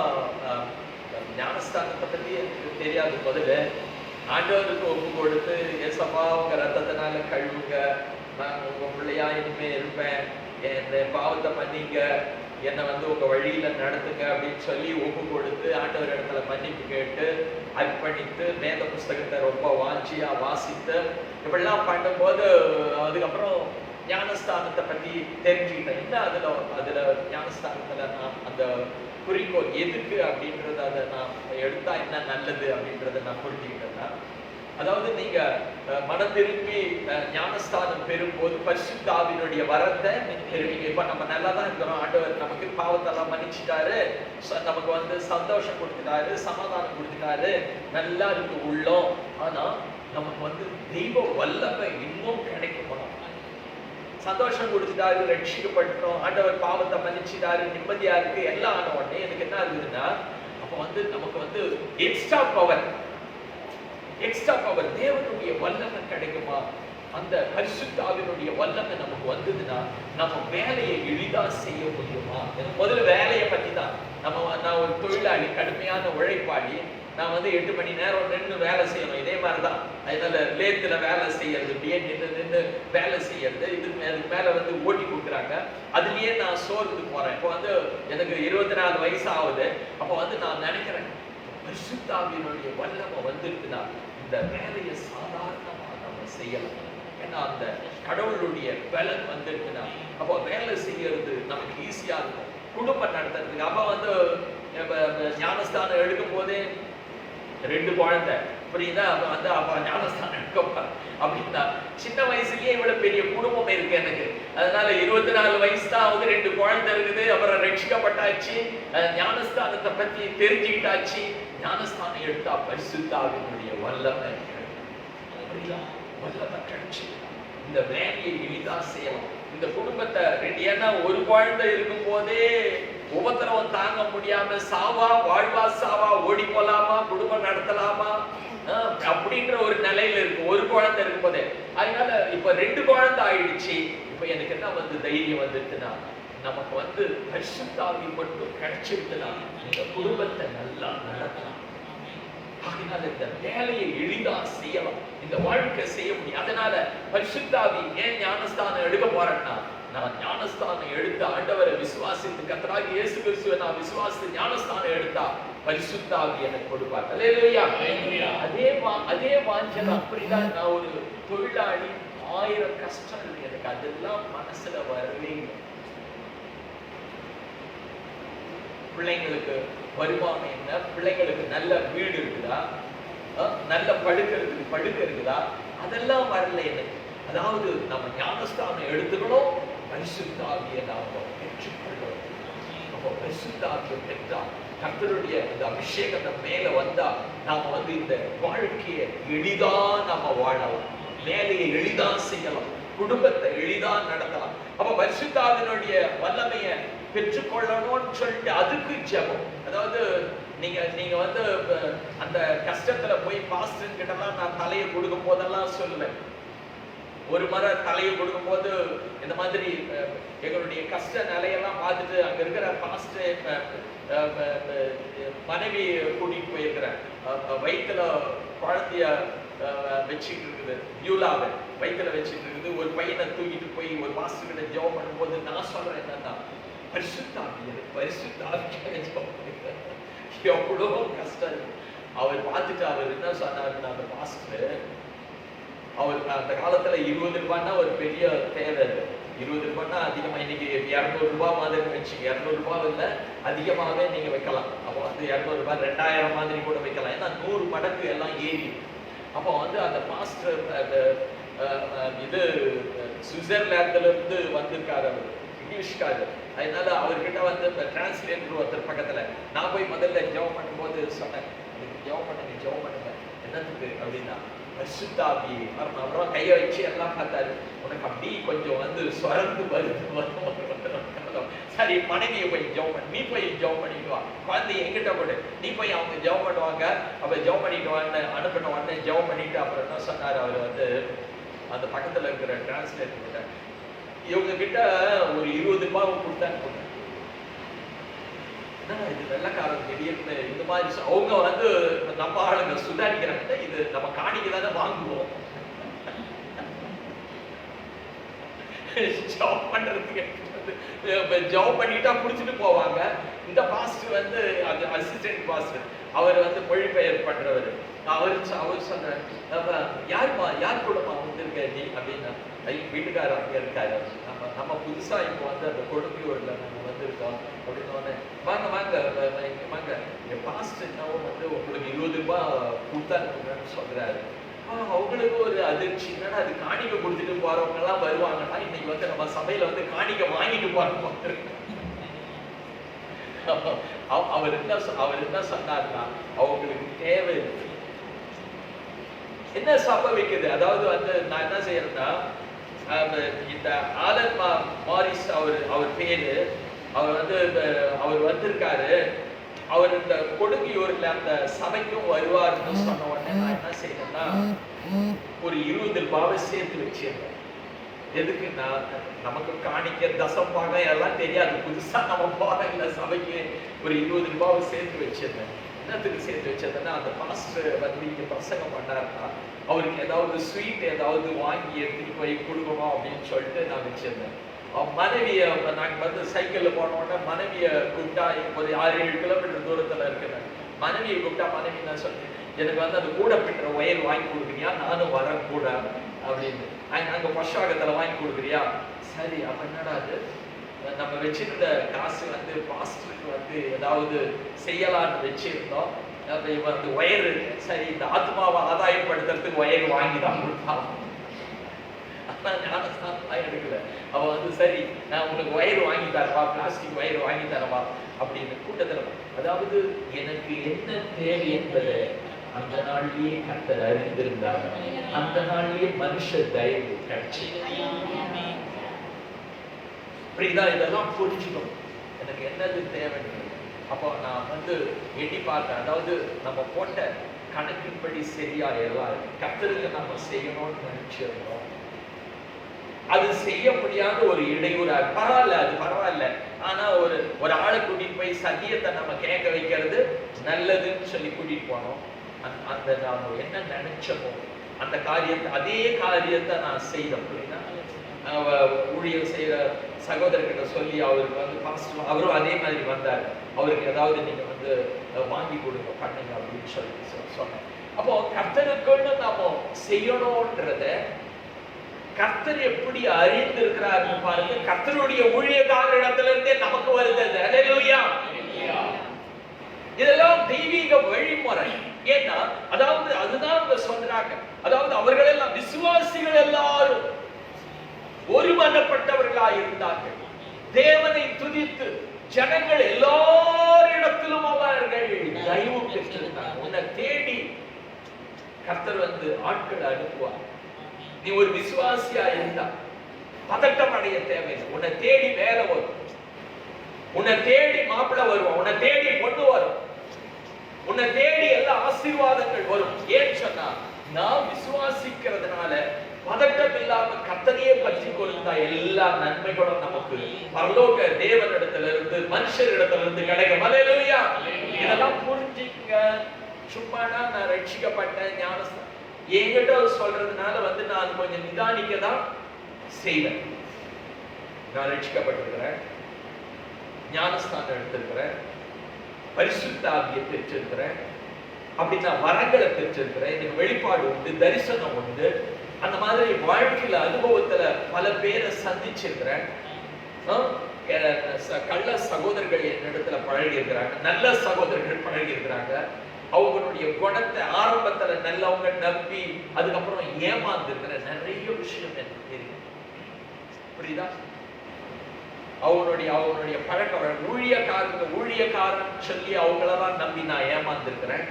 ஞானஸ்தானத்தை பத்தி எனக்கு தெரியாது, முதல்ல ஆண்டவருக்கு ஒப்பு கொடுத்து ஏசப்பா உங்க ரத்தத்தினால கழுவுங்க, நான் உங்க பிள்ளையா இனிமே இருப்பேன், என் பாவத்தை பண்ணீங்க, என்னை வந்து உங்க வழியில நடத்துங்க அப்படின்னு சொல்லி ஒப்பு கொடுத்து ஆண்டவர் இடத்துல மன்னிப்பு கேட்டு அர்ப்பணித்து வேத புஸ்தகத்தை ரொம்ப வாஞ்சியா வாசித்து இப்படிலாம் பண்ணும்போது அதுக்கப்புறம் ஞானஸ்தானத்தை பத்தி தெரிஞ்சுக்கிட்டேன். என்ன அதுல ஞானஸ்தானத்துல நான் அந்த குறிக்கோள் எதுக்கு அப்படின்றத அதை நான் எடுத்தா என்ன நல்லது அப்படின்றத நான் புரிஞ்சுக்கிட்டேன்னா, அதாவது நீங்க மனம் திரும்பி ஞானஸ்தானம் பெறும்போது பரிசுத்த ஆவியினுடைய வரத்தை பெறுவீங்க. இப்ப நம்ம நல்லா தான் இருக்கிறோம், ஆண்டவர் நமக்கு பாவத்தெல்லாம் மன்னிச்சுட்டாரு, நமக்கு வந்து சந்தோஷம் கொடுத்துட்டாரு, சமாதானம் கொடுத்துட்டாரு, நல்லா இருக்கு உள்ளோம். ஆனா நமக்கு வந்து தெய்வ வல்லமை இன்னும் கிடைக்குமா? சந்தோஷம் கொடுத்துட்டாரு, ரட்சிக்கப்பட்டோம், ஆண்டவர் பாவத்தை மன்னிச்சுட்டாரு, நிம்மதியா இருக்கு, எல்லாம் ஆன உடனே எனக்கு என்ன ஆகுதுன்னா, அப்ப வந்து நமக்கு வந்து எக்ஸ்ட்ரா பவர் தேவனுடைய வல்லமை கிடைக்குமா? அந்த பரிசுத்த ஆவியினுடைய வல்லமை நமக்கு வந்ததுன்னா நம்ம வேலையை எளிதா செய்ய முடியுமா? முதல்ல வேலையை பத்தி தான். நான் ஒரு தொழிலாளி, கடுமையான உழைப்பாளி, நான் வந்து 8 மணி நேரம் நின்று வேலை செய்யணும். இதே மாதிரிதான் அதனால லேத்துல வேலை செய்யறது, இப்படியே நின்று வேலை செய்யறது, இதுக்கு மேல வந்து ஓட்டி கொடுக்குறாங்க, அதுலயே நான் சோர்ந்து போறேன். இப்போ வந்து எனக்கு 24 வயசு ஆகுது. அப்போ வந்து நான் நினைக்கிறேன், பரிசுத்த ஆவியினுடைய வல்லமை வந்திருக்குன்னா இந்த வேலையை சாதாரணமா நம்ம செய்யலாம். ஏன்னா அந்த கடவுளுடைய பலன் வந்திருக்குன்னா அப்போ வேலை செய்யறது நமக்கு ஈஸியா இருக்கும், குடும்பம் நடத்துறதுக்கு. அப்ப வந்து ஞானஸ்தானம் எடுக்கும் போதே 2 குழந்தை, புரியுதா? வந்து அப்ப ஞானஸ்தானம் எடுக்கப்பா அப்படின்னா சின்ன வயசுலயே இவ்வளவு பெரிய குடும்பம் இருக்கு எனக்கு. அதனால 24 வயசு தான் ஆகுது, 2 குழந்தை இருக்குது, அப்புறம் ரட்சிக்கப்பட்டாச்சு, ஞானஸ்தானத்தை பத்தி தெரிஞ்சுக்கிட்டாச்சு. ஞானஸ்தானம் எடுத்தா பரிசுத்தாவினுடைய வல்லமை கிடைச்சு இந்த வேலையை எளிதா செய்யலாம். இந்த குடும்பத்தை ஏன்னா ஒரு குழந்தை இருக்கும் போதே உபத்திரவம் தாங்க முடியாம சாவா வாழ்வா சாவா ஓடி போலாமா குடும்பம் நடத்தலாமா அப்படின்ற ஒரு நிலையில இருக்கு ஒரு குழந்தை இருக்கும் போதே. அதனால இப்ப 2 குழந்தை ஆயிடுச்சு. இப்ப எனக்கு என்ன வந்து தைரியம் வந்துட்டுன்னா, நமக்கு வந்து பரிசுத்தாவி மட்டும் கிடைச்சிருக்குன்னா இந்த குடும்பத்தை நல்லா நடத்தலாம். அதனால இந்த வேலையை எளிதா செய்யலாம், இந்த வாழ்க்கை செய்ய முடியும். அதனால பரிசுத்தாவி ஏன் ஞானஸ்தானம் எடுக்க போறேன்னா, நான் ஞானஸ்தானம் எடுத்து ஆண்டவரை விசுவாசித்து கர்த்தராகிய இயேசு கிறிஸ்துவை நான் விசுவாசித்து ஞானஸ்தானம் எடுத்தா பரிசுத்தாவி எனக்கு கொடுப்பார். அல்லேலூயா. அதே வாஞ்சை அப்படிதான். நான் ஒரு தொழிலாளி, 1000 கஷ்டம் இருக்கு எனக்கு, அதெல்லாம் மனசுல வரவே இல்லை. பிள்ளைங்களுக்கு வருமானம் என்ன, பிள்ளைங்களுக்கு நல்ல வீடு இருக்குதா, நல்ல படுக்க இருக்குதா, அதெல்லாம் வரல எனக்கு. அதாவது நம்ம ஞானஸ்தானம் எடுத்துக்கணும், பரிசுத்த ஆவியை நாம பெற்றுக்கொள்ளணும். அப்போ பரிசுத்த ஆவியை பெற்றா கர்த்தருடைய இந்த அபிஷேகத்தை மேல வந்தா நாம வந்து இந்த வாழ்க்கையை எளிதா நாம வாழலாம், வேலையை எளிதா செய்யலாம், குடும்பத்தை எளிதா நடத்தலாம். அப்ப பரிசுத்த ஆவியினுடைய வல்லமையை பெற்றுக்கொள்ளணும்னு சொல்லிட்டு அதுக்கு ஜெபம். அதாவது நீங்க வந்து அந்த கஷ்டத்துல போய் பாஸ்டர் கிட்டலாம் நான் தலையை கொடுக்கும் போதெல்லாம் சொல்லுவேன். ஒரு முறை தலையை கொடுக்கும் போது இந்த மாதிரி எங்களுடைய கஷ்ட நிலையெல்லாம் பார்த்துட்டு அங்க இருக்கிற பாஸ்டர் மனைவி கூட்டிட்டு போயிருக்கிறேன். வயிற்றுல குழந்தைய வச்சுட்டு இருக்குது, யூலாவை வயிற்றுல வச்சுட்டு இருக்குது. ஒரு பையனை தூக்கிட்டு போய் ஒரு பாஸ்டர் கிட்ட ஜெபம் பண்ணும்போது நான் சொல்றேன் என்னன்னா, எவ்வளோ கஷ்டம். அவர் பார்த்துட்டு அவர் என்ன சொன்னாருன்னா, அந்த பாஸ்டர் அவர் அந்த காலத்துல 20 ரூபாய்னா ஒரு பெரிய தேவை. 20 ரூபாய்னா அதிகமா, இன்னைக்கு 200 ரூபாய் மாதிரி வச்சு 200 ரூபாய் இல்ல அதிகமாவே நீங்க வைக்கலாம். அப்போ வந்து 200 ரூபாய் 2000 மாதிரி கூட வைக்கலாம். ஏன்னா 100 மடங்கு எல்லாம் ஏறி. அப்போ வந்து அந்த பாஸ்டர் இது சுவிட்சர்லாந்துல இருந்து வந்திருக்காரு, அவர் இங்கிலீஷ்காரர். அதனால அவர்கிட்ட வந்து டிரான்ஸ்லேட்டர் ஒருத்தர் பக்கத்துல. நான் போய் முதல்ல ஜெபம் பண்ணும்போது சொன்னேன், ஜெபம் பண்ணுங்க என்னத்துக்கு அப்படின்னா, பரிசுத்தாவி அப்புறம் கையை வச்சு எல்லாம் பார்த்தாரு. உனக்கு அப்படி கொஞ்சம் வந்து சொரந்து வருது. சரி மனைவியை போய் ஜெபம் பண்ணி, நீ போய் ஜெபம் பண்ணிட்டு வா, குழந்தை எங்கிட்ட போடு, நீ போய் அவங்க ஜெபம் பண்ணுவாங்க. அப்ப ஜெபம் பண்ணிட்டு வான்னு அனுப்பின உடனே ஜெபம் பண்ணிட்டு அப்புறம் என்ன சொன்னார், அவர் வந்து அந்த பக்கத்துல இருக்கிற டிரான்ஸ்லேட்டர் கிட்ட, இவங்க கிட்ட ஒரு 20 ரூபாய் கொடுத்தான்னு இது வெள்ளக்காரன் திடீர்னு இந்த மாதிரி அவங்க வந்து நம்ம ஆளுங்க சுதாரிக்கிறாங்க, இது நம்ம காணிக்கு தானே வாங்குவோம் ஜாப் பண்றதுக்கு. ஜாப் பண்ணிட்டா குடிச்சிட்டு போவாங்க. இந்த பாஸ்டர் வந்து அது அசிஸ்டன்ட் பாஸ்டர், அவர் வந்து மொழிபெயர் பண்றவர். அவர் சொன்னார், யாருமா யார் கூடமா வந்திருக்க நீ அப்படின்னா, வீட்டுக்காரர் அங்க இருக்காரு, நம்ம புதுசா இப்போ வந்து அந்த கொடுமையூர்ல நம்ம வந்திருக்கோம் அப்படின்னு. வாங்க வாங்க வாங்க, என் பாஸ்டர் என்னவோ வந்து உங்களுக்கு 20 ரூபாய் கொடுத்தாருன்னு சொல்றாரு. அவங்களுக்கு ஒரு அதிர்ச்சி, என்னன்னா அது காணிக்கை கொடுத்துட்டு போறவங்க எல்லாம் வருவாங்கன்னா, இன்னைக்கு வந்து நம்ம சபையில வந்து காணிக்கை வாங்கிட்டு போறவங்க. அவர் என்ன சொன்னார்னா, அவங்களுக்கு தேவை என்ன சம்பவிக்குது. அதாவது வந்து நான் என்ன செய்யறேன்னா, இந்த ஆலன் மாரிஸ் அவர் பேரு, அவர் வந்து அவர் வந்திருக்காரு, அவர் இந்த கொடுங்கியூர்ல அந்த சபைக்கும் வருவாருன்னு சொன்ன உடனே நான் என்ன செய்யறேன்னா, ஒரு 20 ரூபாவை சேர்த்து வச்சிருந்தேன். எதுக்குன்னா, நமக்கு காணிக்க தசம்பாகம் எல்லாம் தெரியாது, புதுசா நம்ம போறோம்ல சபைக்கு, ஒரு 20 ரூபாவை சேர்த்து வச்சிருந்தேன். என்னத்துக்கு சேர்த்து வச்சதுன்னா, அந்த பாஸ்டர் வந்து இங்க பிரசங்கம் பண்ணாருன்னா அவருக்கு ஏதாவது ஸ்வீட் ஏதாவது வாங்கி எடுத்துட்டு போய் கொடுக்கணும் அப்படின்னு சொல்லிட்டு நான் வச்சிருந்தேன். மனைவியை நாங்கள் வந்து சைக்கிள்ல போன உடனே மனைவியை கூப்பிட்டா, ஒரு 6-7 கிலோமீட்டர் தூரத்துல இருக்கிறேன். மனைவியை கூப்பிட்டா மனைவி நான் சொல்றேன், எனக்கு வந்து அந்த கூட பின்னுற ஒயர் வாங்கி கொடுக்குறியா, நானும் வரேன் கூட அப்படின்னு. அங்க பஷாகத்துல வாங்கி கொடுக்குறியா, சரி. அப்ப என்னடா அது, நம்ம வச்சிருந்த காசு வந்து பாஸ்டருக்கு வந்து ஏதாவது செய்யலான்னு வச்சிருந்தோம், வந்து ஒயர், சரி இந்த ஆத்மாவை ஆதாயப்படுத்துறதுக்கு ஒயர் வாங்கி தான் கொடுத்தான். ஞானஸ்தானம் எடுக்கல. அவ வந்து சரி நான் உங்களுக்கு ஒயர் வாங்கி தரவா, பிளாஸ்டிக் ஒயர் வாங்கி தரவா அப்படின்னு கூட்டத்தில். அதாவது எனக்கு என்ன தேவை என்பதை அந்த நாள்லயே கர்த்தர் அறிந்திருந்தாங்க. அந்த நாள்லயே மனுஷ தயவு கிடைச்சு. இப்படிதான் இதெல்லாம் புரிஞ்சுக்கணும். எனக்கு என்னது தேவை. அப்போ நான் வந்து எண்ணி பார்த்தேன். அதாவது நம்ம போட்ட கணக்கின்படி சரியா எல்லாம் கர்த்தருக்கு நம்ம செய்யணும்னு நினைச்சிருந்தோம். அது செய்ய முடியாத ஒரு இடையூறா பரவாயில்ல, அது பரவாயில்ல. ஆனா ஒரு ஆளை கூட்டிட்டு போய் சத்தியத்தை நம்ம கேட்க வைக்கிறது நல்லதுன்னு சொல்லி கூட்டிட்டு போனோம். அந்த நாம என்ன நினைச்சோமோ அந்த காரியத்தை, அதே காரியத்தை நான் செய்தோம். ஊழியர் செய்யற சகோதரர்கிட்ட சொல்லி அவருக்கு வந்து பாஸ்டர் அவரும் அதே மாதிரி வந்தார். அவருக்கு ஏதாவது நீங்க வந்து வாங்கி கொடுங்க பண்ணுங்க அப்படின்னு சொல்லி சொன்னேன். அப்போ கர்த்தருக்குன்னு நாம செய்யணும்ன்றத கர்த்தர் எப்படி அறிந்திருக்கிறாருன்னு பாருங்க. கர்த்தருடைய ஊழியக்காரரிடத்துல இருந்தே நமக்கு வருது. அல்லேலூயா. இதெல்லாம் தெய்வீக வழிமுறை. ஏன்னா அதாவது அதுதான் அவங்க சொல்றாங்க. அதாவது அவர்கள் எல்லாம் விசுவாசிகள் எல்லாரும் ஒருமனப்பட்டவர்களாய் இருந்தார்கள். தேவனை துதித்து ஜனங்கள் எல்லாரிடத்திலும் அவர்கள் தயவு பெற்றிருந்தாங்க. உன்னை தேடி கர்த்தர் வந்து ஆட்கள் அனுப்புவார். நீ ஒரு விசுவாசியா இருந்தா பதட்டம் அடைய தேவையில்லை. உன்னை தேடி வேலை வரும், உன்னை தேடி மாப்பிள்ளை வருவான், உன்னை தேடி பொண்ணு வரும், உன்னை தேடி எல்லா ஆசீர்வாதங்கள் வரும். ஏன்னு சொன்னா நான் விசுவாசிக்கிறதுனால பதட்டம் இல்லாம கர்த்தரையே பற்றி கொடுத்தா எல்லா நன்மைகளும் நமக்கு பரலோக தேவனிடத்துல இருந்து மனுஷரிடத்துல இருந்து கிடைக்கும். அல்லேலூயா. இதெல்லாம் புரிஞ்சுங்க. சும்மானா நான் ரட்சிக்கப்பட்டேன் ஞானஸ்தானம் என்கிட்ட சொல்றதுனால வந்து நான் கொஞ்சம் நிதானிக்க தான் செய்வேன். நான் ரட்சிக்கப்பட்டிருக்கிறேன், ஞானஸ்தானம் எடுத்திருக்கிறேன், பரிசுத்த ஆவியை பெற்றிருக்கிறேன், அப்படின்னா வரங்களை பெற்றிருக்கிறேன், எனக்கு வெளிப்பாடு உண்டு, தரிசனம் உண்டு. அந்த மாதிரி வாழ்க்கையில அனுபவத்துல பல பேரை சந்திச்சிருக்கிறேன். கள்ள சகோதரர்கள் என்னிடத்துல பழகி இருக்கிறாங்க, நல்ல சகோதரர்கள் பழகி இருக்கிறாங்க. அவங்களுடைய குணத்தை ஆரம்பத்துல நல்லவங்க நம்பி அதுக்கப்புறம் ஏமாந்து இருக்கிற நிறைய விஷயம் எனக்கு தெரியும். புரியுதா? அவங்களுடைய பழக்க ஊழியக்காரன் சொல்லி அவங்களெல்லாம் நம்பி நான் ஏமாந்துருக்கிறேன்.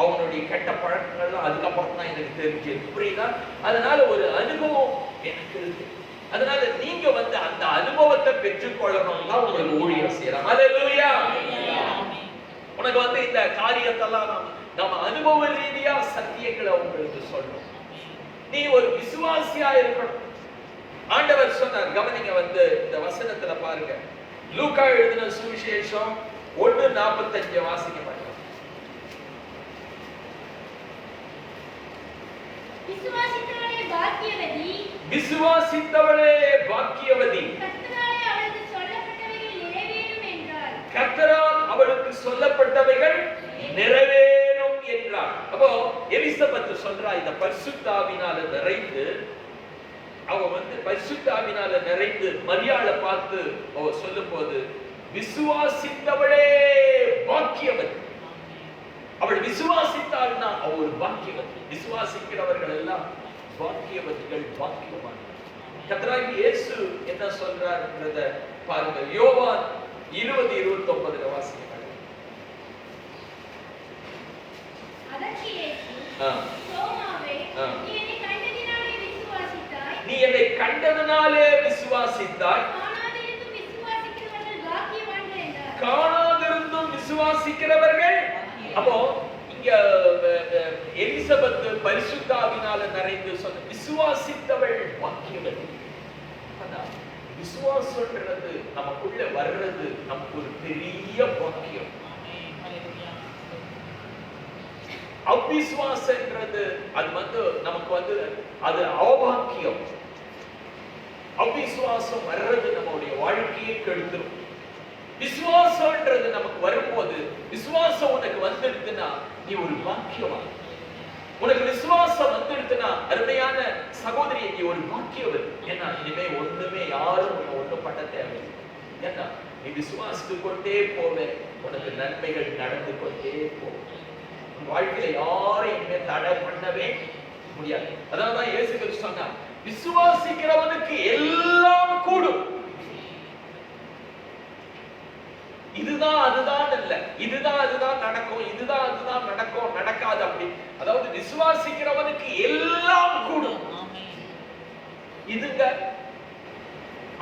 அவங்களுடைய கெட்ட பழக்கங்கள்லாம் அதுக்கப்புறம் தான் எனக்கு தெரிஞ்சது. புரியுதா? அதனால ஒரு அனுபவம் எனக்கு இருக்கு. அதனால நீங்க வந்து அந்த அனுபவத்தை பெற்றுக்கொள்ளணும் தான் உங்களுக்கு ஊழியம் செய்யலாம். அல்லேலூயா. உனக்கு வந்து இந்த காரியத்தெல்லாம் நம்ம அனுபவ ரீதியா சத்தியங்களை உங்களுக்கு சொல்லணும். நீ ஒரு விசுவாசியா இருக்கணும். ஆண்டவர் சொன்னார், கவனிங்க, வந்து இந்த வசனத்துல பாருங்க. லூக்கா எழுதின சுவிசேஷம் 1:45 வாசிக்க பாருங்க. விசுவாசித்தவளே பாக்கியவதி, விசுவாசித்தவளே பாக்கியவதி, கர்த்தரால் அவளுக்கு சொல்லப்பட்டவைகள் நிறைவேறும் என்றார். அப்போ எலிசபெத் சொல்றா, இந்த பரிசுத்த ஆவியினால நிறைந்து, அவ வந்து பரிசுத்த ஆவியினால நிறைந்து மரியாளை பார்த்து அவ சொல்லும் போது, விசுவாசித்தவளே பாக்கியவதி. அவள் விசுவாசித்தாள்னா அவ ஒரு பாக்கியவதி. விசுவாசிக்கிறவர்கள் எல்லாம் பாக்கியவதிகள், பாக்கியவான்கள். கர்த்தராகிய இயேசு என்ன சொல்றாருன்றத பாருங்க. யோவான் 20:29 வாசிங்க. அதற்கு இயேசு, தோமாவே, நீ என்னை கண்டதினாலே விசுவாசித்தாய். நீ என்னை கண்டதினாலே விசுவாசித்தாய். காணாதிருந்தும் விசுவாசிக்கிறவர்கள் பாக்கியவான்கள் என்றார். காணாதிருந்தும் விசுவாசிக்கிறவர்கள். அப்போ இங்க எலிசபெத் பரிசுத்த ஆவியினால நிறைந்து சொன்ன விசுவாசித்தவள் பாக்கியவதி. விசுவாசம்ன்றது நமக்குள்ள வர்றது நமக்கு ஒரு பெரிய பாக்கியம். அவிசுவாசம்ன்றது அது வந்து நமக்கு வந்து அது அவபாக்கியம். அவிசுவாசம் வர்றது நம்மளுடைய வாழ்க்கையை கெடுத்துரும். விசுவாசம்ன்றது நமக்கு வரும்போது, விசுவாசம் உனக்கு வந்துடுதுன்னா நீ ஒரு பாக்கியவான். உனக்கு விசுவாசம் வந்துடுதுன்னா அருமையான சகோதரி, நீ ஒரு பாக்கியவன். ஏன்னா இனிமே ஒண்ணுமே யாரும் ஒண்ணும் பண்ண தேவையில்லை. ஏன்னா நீ விசுவாசித்து கொண்டே போவே. உனக்கு நன்மைகள் நடந்து கொண்டே போகும். உன் வாழ்க்கையில யாரும் இனிமே தடை பண்ணவே முடியாது. அதான் இயேசு கிறிஸ்து சொன்னார், விசுவாசிக்கிறவனுக்கு எல்லாம் கூடும். இதுதான் அதுதான் இல்ல, இதுதான் அதுதான் நடக்கும், இதுதான் அதுதான் நடக்கும் நடக்காது அப்படி. அதாவது விசுவாசிக்கிறவனுக்கு எல்லாம் கூடும். இதுங்க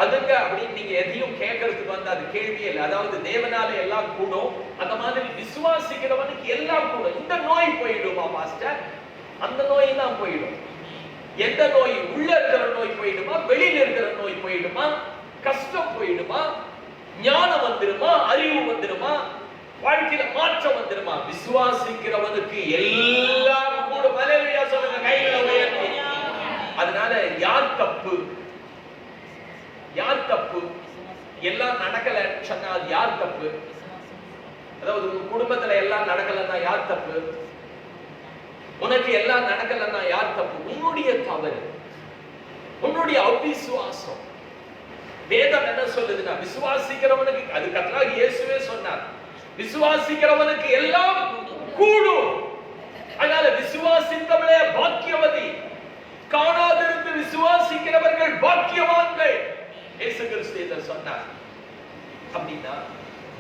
அதுங்க அப்படின்னு நீங்க எதையும் கேட்கறதுக்கு வந்து அது கேள்வியே இல்லை. அதாவது தேவனால எல்லாம் கூடும், அந்த மாதிரி விசுவாசிக்கிறவனுக்கு எல்லாம் கூடும். இந்த நோய் போயிடுமா பாஸ்டர்? அந்த நோய் தான் போயிடும். எந்த நோய்? உள்ள இருக்கிற நோய் போயிடுமா, வெளியில இருக்கிற நோய் போயிடுமா, கஷ்டம் போயிடுமா, ஞானம் வந்துடுமா, அறிவு வந்துடுமா, வாழ்க்கையில மாற்றம் வந்துடுமா? விசுவாசிக்கிறவனுக்கு எல்லாம் கூடும். ஹல்லேலூயா சொல்லுங்க, கைகளை உயர்த்தி. அதனால யார் தப்பு? யார் தப்பு? எல்லாம் நடக்கல சொன்னா அது யார் தப்பு? அதாவது உங்க குடும்பத்துல எல்லாம் நடக்கலன்னா யார் தப்பு? உனக்கு எல்லாம் நடக்கலன்னா யார் தப்பு? உன்னுடைய தவறு, உன்னுடைய அவிசுவாசம். வேதம் என்ன சொல்லுதுன்னா, விசுவாசிக்கிறவனுக்கு, அது கர்த்தராகிய இயேசுவே சொன்னார், விசுவாசிக்கிறவனுக்கு எல்லாம் கூடும். அதனால விசுவாசித்தவளே பாக்கியவதி, காணாதிருந்து விசுவாசிக்கிறவர்கள் பாக்கியவான்கள். இயேசு கிறிஸ்து இதை சொன்னார். அப்படின்னா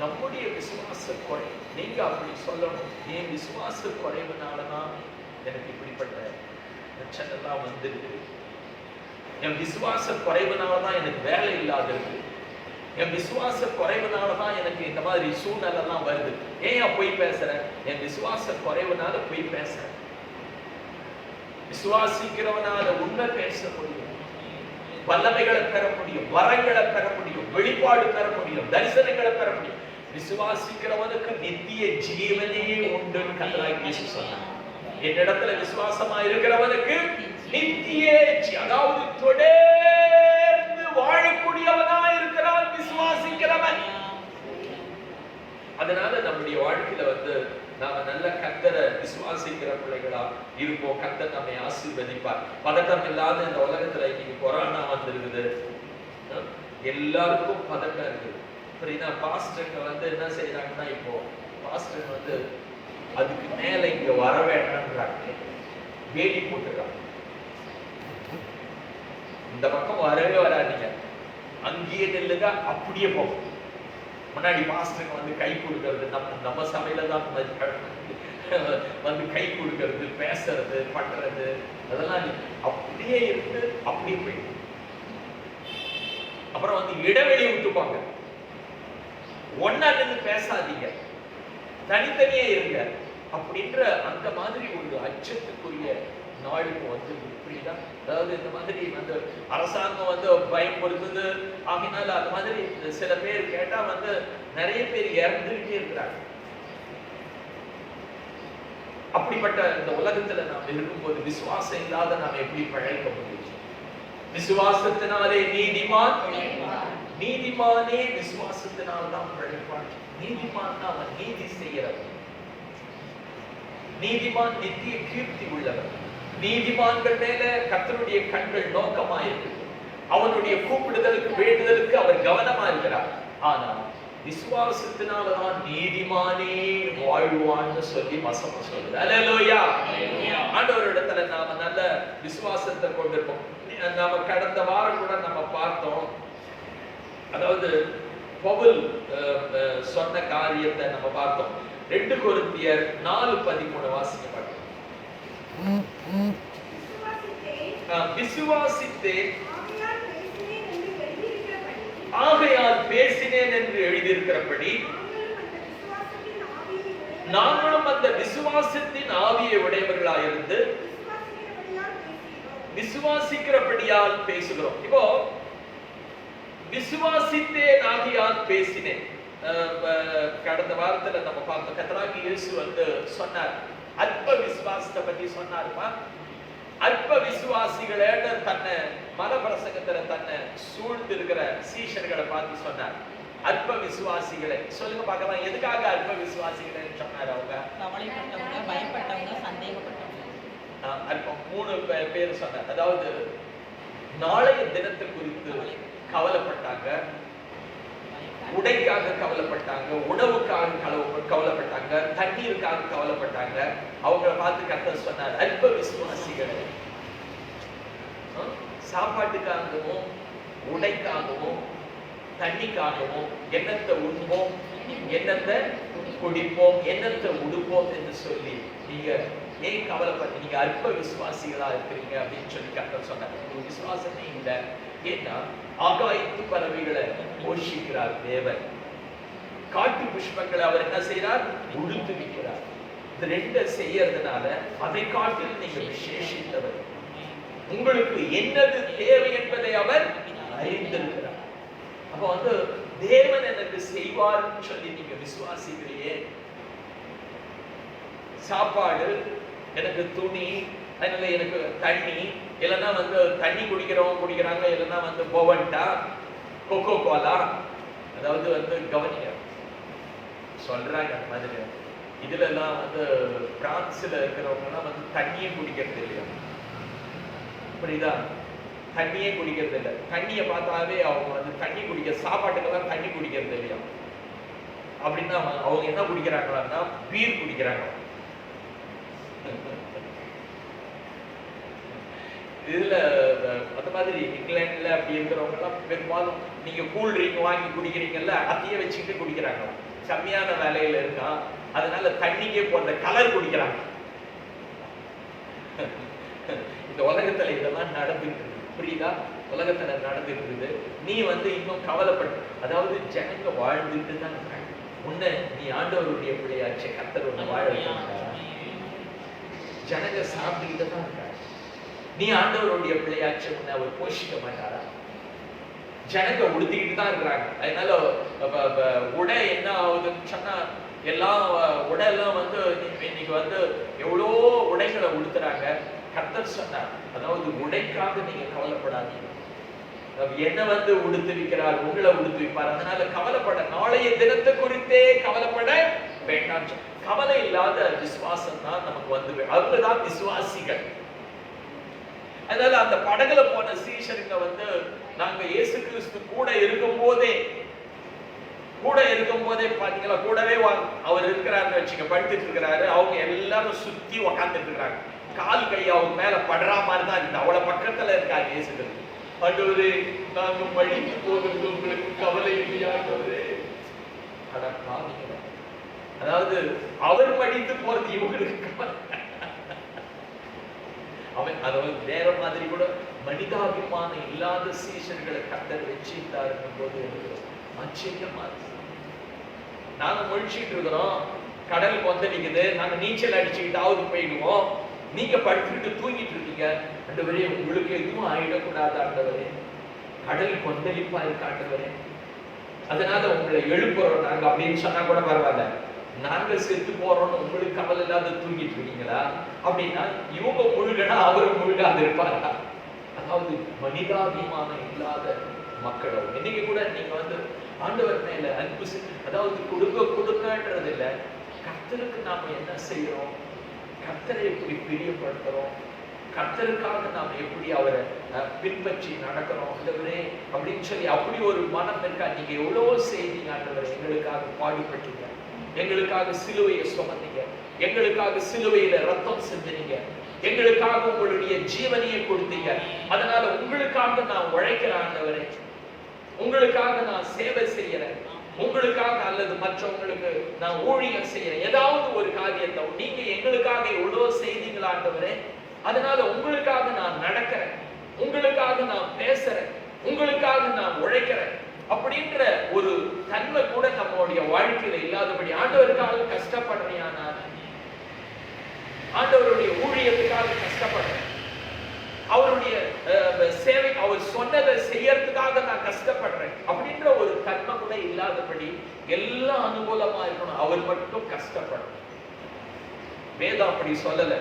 நம்முடைய விசுவாச குறை, நீங்க அப்படி சொல்லணும், என் விசுவாச குறைவுனாலதான் எனக்கு இப்படிப்பட்ட பிரச்சனை எல்லாம் வந்துருக்கு, என் விசுவாச குறைவுனாலதான் எனக்கு வேலை இல்லாத இருக்கு, என் விசுவாச குறைவுனாலதான் எனக்கு இந்த மாதிரி சூழ்நிலை எல்லாம் வருது. ஏன் பொய் பேசுறேன்? என் விசுவாச குறைவுனால பொய் பேசுறேன். விசுவாசிக்கிறவனால உண்மை பேச முடியும், வல்லமைகளை பெற முடியும், வரங்களை பெற முடியும், வெளிப்பாடு பெற முடியும், தரிசனங்களை பெற முடியும். விசுவாசிக்கிறவனுக்கு நித்திய ஜீவனே உண்டு. கர்த்தராகிய இயேசு சொன்னார், என்னிடத்துல விசுவாசமா இருக்கிறவனுக்கு நித்திய, அதாவது தொடர்ந்து வாழக்கூடியவனா இருக்கிறான் விசுவாசிக்கிறவன். அதனால நம்முடைய வாழ்க்கையில வந்து நாம நல்ல கர்த்தரை விசுவாசிக்கிற பிள்ளைகளா இருப்போம். கர்த்தர் நம்மை ஆசீர்வதிப்பார். பதட்டம் இல்லாத இந்த உலகத்துல இன்னைக்கு கொரோனா வந்திருக்குது, எல்லாருக்கும் பதட்டம் இருக்குது. புரியுதா? பாஸ்டருக்கு வந்து என்ன செய்யறாங்கன்னா, இப்போ பாஸ்டர் வந்து அதுக்கு மேல இங்க வர வேண்டாம்ன்றாங்க, வேலி போட்டுறாங்க. இந்த பக்கம் வரவே வராதீங்க, அங்கேயே நில்லுங்க, அப்படியே போகும். முன்னாடி பாஸ்டருக்கு வந்து கை கொடுக்கறது, நம்ம சபையில தான் வந்து கை கொடுக்கறது, பேசுறது, பண்றது, அதெல்லாம் அப்படியே இருந்து அப்படியே போயிடும். அப்புறம் வந்து இடைவெளி விட்டுப்பாங்க, ஒன்னா நின்று பேசாதீங்க, தனித்தனியே இருங்க அப்படின்ற அந்த மாதிரி ஒரு அச்சத்துக்குரிய நாளுக்கு வந்து இப்படிதான். அதாவது இந்த மாதிரி வந்து அரசாங்கம் வந்து பயன்படுத்துது. ஆகினால அந்த மாதிரி சில பேர் கேட்டா வந்து நிறைய பேர் இறந்துகிட்டே இருக்கிறாங்க. அப்படிப்பட்ட இந்த உலகத்துல நாம் இருக்கும்போது விசுவாசம் இல்லாத நாம் எப்படி பழைக்க முடியும்? விசுவாசத்தினாலே நீதிமான், நீதிமானே விசுவாசத்தினால்தான் பழைப்பான். நீதிமான் அவன் நீதி செய்கிறவன், நீதிமான் நித்திய கீர்த்தி உள்ளவன். நீதிமான்கள் மேல கர்த்தருடைய கண்கள் நோக்கமா இருக்கு. அவனுடைய கூப்பிடுதலுக்கு வேண்டுதலுக்கு அவர் கவனமா இருக்கிறார். ஆனா விசுவாசத்தினாலதான் நீதிமானே வாழ்வான்னு சொல்லி வசனம் சொல்லுது. அல்லேலூயா. ஆண்டவரிடத்துல நாம நல்ல விசுவாசத்தை கொண்டிருப்போம். நாம கடந்த வாரம் கூட நம்ம பார்த்தோம், அதாவது பவுல் சொன்ன காரியத்தை நம்ம பார்த்தோம். 2 கொரிந்தியர் 4:13 வாசிக்க பார்த்தோம். விசுவாசித்தேன் ஆகையால் பேசினேன் என்று எழுதியிருக்கிறபடி நாங்களும் அந்த விசுவாசத்தின் ஆவியை உடையவர்களாயிருந்து விசுவாசிக்கிறபடியால் பேசுகிறோம். இப்போ விசுவாசித்தேன் ஆகியால் பேசினேன். கடந்த வாரத்துல நம்ம பார்த்தோம், கர்த்தராகிய இயேசு வந்து சொன்னார், அற்ப விசுவாசத்தை பத்தி சொன்னாருமா. அற்ப விசுவாசிகளை தன்னை மதப்பிரசங்கத்துல தன்னை சூழ்ந்து இருக்கிற சீஷர்களை பார்த்து சொன்னார், அற்ப விசுவாசிகளை சொல்லுங்க பார்க்கலாம். எதுக்காக அற்ப விசுவாசிகளை சொன்னார்? அவங்க கவலைப்பட்டவங்க, பயப்பட்டவங்க, சந்தேகப்பட்டவங்க, அற்பம் 3 பேர் சொன்னார். அதாவது நாளைய தினத்தை குறித்து கவலைப்பட்டாங்க, உடைக்காக கவலைப்பட்டாங்க, உணவுக்காக கவலைப்பட்டாங்க, தண்ணீருக்காக கவலைப்பட்டாங்க. அவங்கள பார்த்து கர்த்தர் சொன்னார், அல்ப விசுவாசிகளே, சாப்பாட்டுக்காகவும் உடைக்காகவும் தண்ணிக்காகவும் என்னத்தை உண்போம், என்னத்தை குடிப்போம், என்னத்தை உடுப்போம் என்று சொல்லி நீங்க ஏன் கவலைப்பட்டு நீங்க அல்ப விசுவாசிகளா இருக்கிறீங்க அப்படின்னு சொல்லி கர்த்தர் சொன்னார். ஒரு விசுவாசமே இல்லை. ஏன்னா ஆகாயத்து பறவைகளை போஷிக்கிறார் தேவன், காட்டு புஷ்பங்களை அவர் என்ன செய்யறார், உடுத்து வைக்கிறார். இது ரெண்ட செய்யறதுனால அதை காட்டில் நீங்க விசேஷித்தவர். உங்களுக்கு என்னது தேவை என்பதை அவர் அறிந்திருக்கிறார். அப்ப வந்து தேவன் எனக்கு செய்வார்னு சொல்லி நீங்க விசுவாசிக்கலையே. சாப்பாடு, எனக்கு துணி, அதனால எனக்கு தண்ணி, இல்லைன்னா வந்து தண்ணி குடிக்கிறவங்க குடிக்கிறாங்க, இல்லைன்னா வந்து போவன்டா, கோகோ கோலா, அதாவது வந்து கவனிங்க சொல்றாங்க அந்த மாதிரி. இதுல எல்லாம் வந்து பிரான்ஸ்ல இருக்கிறவங்க எல்லாம் வந்து தண்ணியே குடிக்கிறது இல்லையா, புரியுதா? தண்ணியே குடிக்கிறது இல்லை. தண்ணியை பார்த்தாவே அவங்க வந்து தண்ணி குடிக்க, சாப்பாட்டுக்கெல்லாம் தண்ணி குடிக்கிறது இல்லையா. அப்படின்னா அவங்க என்ன குடிக்கிறாங்களான்னா பீர் குடிக்கிறாங்க. இதுல அந்த மாதிரி இங்கிலாந்துல அப்படி இருக்கிறவங்க எல்லாம் பெரும்பாலும் நீங்க கூல் ட்ரிங்க் வாங்கி குடிக்கிறீங்கல்ல, அதையே வச்சுக்கிட்டு குடிக்கிறாங்க. கம்மியான வேலையில இருக்கான், அதனால தண்ணிக்கே போன்ற கலர் குடிக்கிறாங்க. இந்த உலகத்துல இதெல்லாம் நடந்துட்டு இருக்கு, புரியுதா? உலகத்துல நடந்துட்டு இருக்குது. நீ வந்து இன்னும் கவலைப்பட்டு, அதாவது ஜனங்க வாழ்ந்துட்டு தான் இருக்காங்க. உன்னை நீ ஆண்டவருடைய பிள்ளையாச்சே, கர்த்தர் உன்னை வாழ வைக்கிறார். ஜனங்க சாப்பிட்டுக்கிட்டு தான் இருக்காங்க. நீ ஆண்டவருடைய பிள்ளையாச்சே, உன்னை அவர் போஷிக்க மாட்டாரா? ஜனங்க உடுத்திக்கிட்டு தான் இருக்கிறாங்க. அதனால உடை என்ன ஆகுதுன்னு சொன்னா, எல்லாம் உடையெல்லாம் வந்து இன்னைக்கு வந்து எவ்வளோ உடைகளை உடுத்துறாங்க. கர்த்தர் சொன்னார், அதாவது உடைக்காக நீங்க கவலைப்படாதீங்க. என்ன வந்து உடுத்துவிக்கிறார், உங்களை உடுத்துவிப்பார். அதனால கவலைப்பட, நாளைய தினத்தை குறித்தே கவலைப்பட வேண்டாம். கவலை இல்லாத விசுவாசம் தான் நமக்கு வந்து, அவங்கதான் விசுவாசிகள். அதனால அந்த படகுல போன சீஷருங்க வந்து, நாங்க இயேசு கிறிஸ்து கூட இருக்கும் போதே பாத்தீங்களா, கூடவே அவர் இருக்கிறாருன்னு வச்சுக்க, படுத்துட்டு இருக்கிறாரு. அவங்க எல்லாரும் சுத்தி உக்காந்துட்டு இருக்கிறாங்க. கால் கை அவங்க மேல படுற மாதிரி தான் இருக்கு. அவ்வளவு பக்கத்துல இருக்காரு இயேசு கிறிஸ்து. ஆண்டவரே, நாங்க மடிந்து போகிறது உங்களுக்கு கவலை இல்லையா? அதாவது அவர் மடிந்து போறது இவங்களுக்கு அவன் அதாவது வேற மாதிரி கூட மனிதாபிமானம் இல்லாத சீஷர்களை கர்த்தர் வச்சிருந்தாரு போது ஆச்சரியமா இருக்கு. நாங்க முழிச்சிட்டு இருக்கிறோம், கடல் கொந்தளிக்குது, நாங்க நீச்சல் அடிச்சுக்கிட்டாவது போயிடுவோம். நீங்க படுத்துக்கிட்டு தூங்கிட்டு இருக்கீங்க. ஆண்டவரே, உங்களுக்கு எதுவும் ஆயிடக்கூடாது ஆண்டவரே, கடல் கொந்தளிப்பா இருக்கு ஆண்டவரே, அதனால உங்களை எழுப்புறோம் நாங்க அப்படின்னு சொன்னா கூட பரவாயில்ல. நாங்க செத்து போறோம்னு உங்களுக்கு கவலை இல்லாத தூங்கிட்டு இருக்கீங்களா? அப்படின்னா இவங்க முழுகனா அவரும் முழுகாது இருப்பாரா? அதாவது மனிதாபிமானம் இல்லாத மக்கள். இன்னைக்கு கூட நீங்க வந்து ஆண்டவர் மேல அன்பு, அதாவது கொடுங்கன்றது இல்லை, கர்த்தருக்கு நாம என்ன செய்யறோம், கர்த்தரை எப்படி பிரியப்படுத்துறோம், கர்த்தருக்காக நாம் எப்படி அவரை பின்பற்றி நடக்கிறோம் ஆண்டவரே அப்படின்னு சொல்லி அப்படி ஒரு மனம் இருக்கா? நீங்க எவ்வளவோ செய்தீங்க ஆண்டவரே, எங்களுக்காக பாடுபட்டீங்க, எங்களுக்காக சிலுவையை சுமந்தீங்க, எங்களுக்காக சிலுவையில ரத்தம் சிந்தினீங்க, எங்களுக்காக உங்களுடைய ஜீவனையை கொடுத்தீங்க. அதனால உங்களுக்காக நான் உழைக்கிறேன் ஆண்டவரே, உங்களுக்காக நான் சேவை செய்யறேன், உங்களுக்காக அல்லது மற்றவங்களுக்கு நான் ஊழியம் செய்யறேன். ஏதாவது ஒரு காரியத்தை நீங்க எங்களுக்காக எவ்வளவு செய்தீங்களா ஆண்டவரே, அதனால உங்களுக்காக நான் நடக்கிறேன், உங்களுக்காக நான் பேசுறேன், உங்களுக்காக நான் உழைக்கிறேன் அப்படின்ற ஒரு தன்மை கூட நம்மளுடைய வாழ்க்கையில இல்லாதபடி, ஆண்டவருக்காக கஷ்டப்படுறேன், நான் ஆண்டவருடைய ஊழியத்துக்காக கஷ்டப்படுறேன், அவருடைய சேவை, அவர் சொன்னதை செய்யறதுக்காக நான் கஷ்டப்படுறேன் அப்படின்ற ஒரு தன்மை கூட இல்லாதபடி எல்லாம் அனுகூலமா இருக்கணும், அவர் மட்டும் கஷ்டப்படணும். வேதம் அப்படி சொல்லல.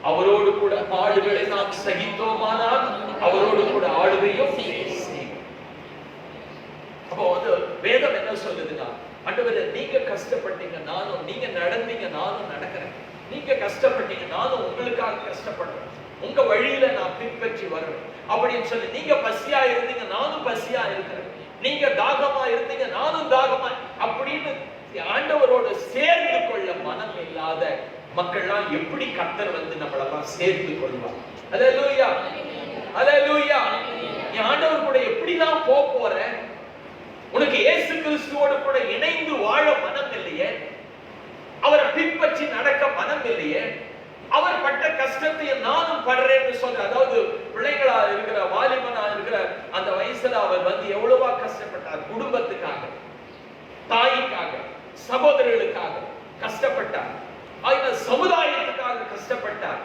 அவரோடு கூட பாடுகளை நாம் சகித்தோமானால் அவரோடு கூட ஆளுகையும் செய்வோம். அப்போ வந்து வேதம் என்ன சொல்லுதுன்னா, ஆண்டவரே நீங்க கஷ்டப்பட்டீங்க நானும், நீங்க நடந்தீங்க நானும் நடக்கிறேன், நீங்க கஷ்டப்பட்டீங்க நானும் உங்களுக்காக கஷ்டப்படுறேன், உங்க வழியில நான் பின்பற்றி வருவேன் அப்படின்னு சொல்லி, நீங்க பசியா இருந்தீங்க நானும் பசியா இருக்கிறேன், நீங்க தாகமா இருந்தீங்க, நானும் தாகமா அப்படின்னு ஆண்டவரோட சேர்ந்து கொள்ள மனம் இல்லாத மக்கள்லாம் எப்படி கர்த்தர் வந்து நம்மளெல்லாம் சேர்த்து கொள்வார்? அல்லேலூயா, அல்லேலூயா. நீ ஆண்டவர் கூட எப்படிதான் போற? உனக்கு இயேசு கிறிஸ்துவோடு கூட இணைந்து வாழ மனம் இல்லையே, அவரை பின்பற்றி நடக்க மனம் இல்லையே, அவர் பட்ட கஷ்டத்தை நானும் படுறேன்னு சொல்ற. அதாவது பிள்ளைகளா இருக்கிற, வாலிபனா இருக்கிற அந்த வயசுல அவர் வந்து எவ்வளவா கஷ்டப்பட்டார். குடும்பத்துக்காக, தாய்க்காக, சகோதரர்களுக்காக கஷ்டப்பட்டார். சமுதாயத்துக்காக கஷ்டப்பட்டார்.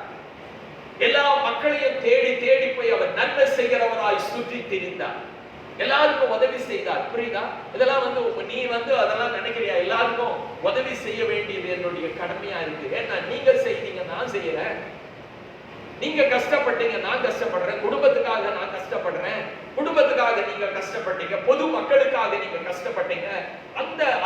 எல்லா மக்களையும் தேடி தேடி போய் அவர் நன்மை செய்கிறவராய் சுற்றி திரிந்தார். எல்லாருக்கும் உதவி செய்தார். புரியுதா? இதெல்லாம் வந்து நீ வந்து அதெல்லாம் நினைக்கிறியா? எல்லாருக்கும் உதவி செய்ய வேண்டியது என்னுடைய கடமையா இருக்கு. ஏன்னா நீங்க செய்தீங்க, நான் செய்யறேன். நீங்க கஷ்டப்பட்டீங்க, நான் கஷ்டப்படுறேன். குடும்பத்துக்காக நான் கஷ்டப்படுறேன், குடும்பத்துக்காக நீங்க கஷ்டப்பட்டீங்க, பொது மக்களுக்காக நீங்க கஷ்டப்பட்டீங்க.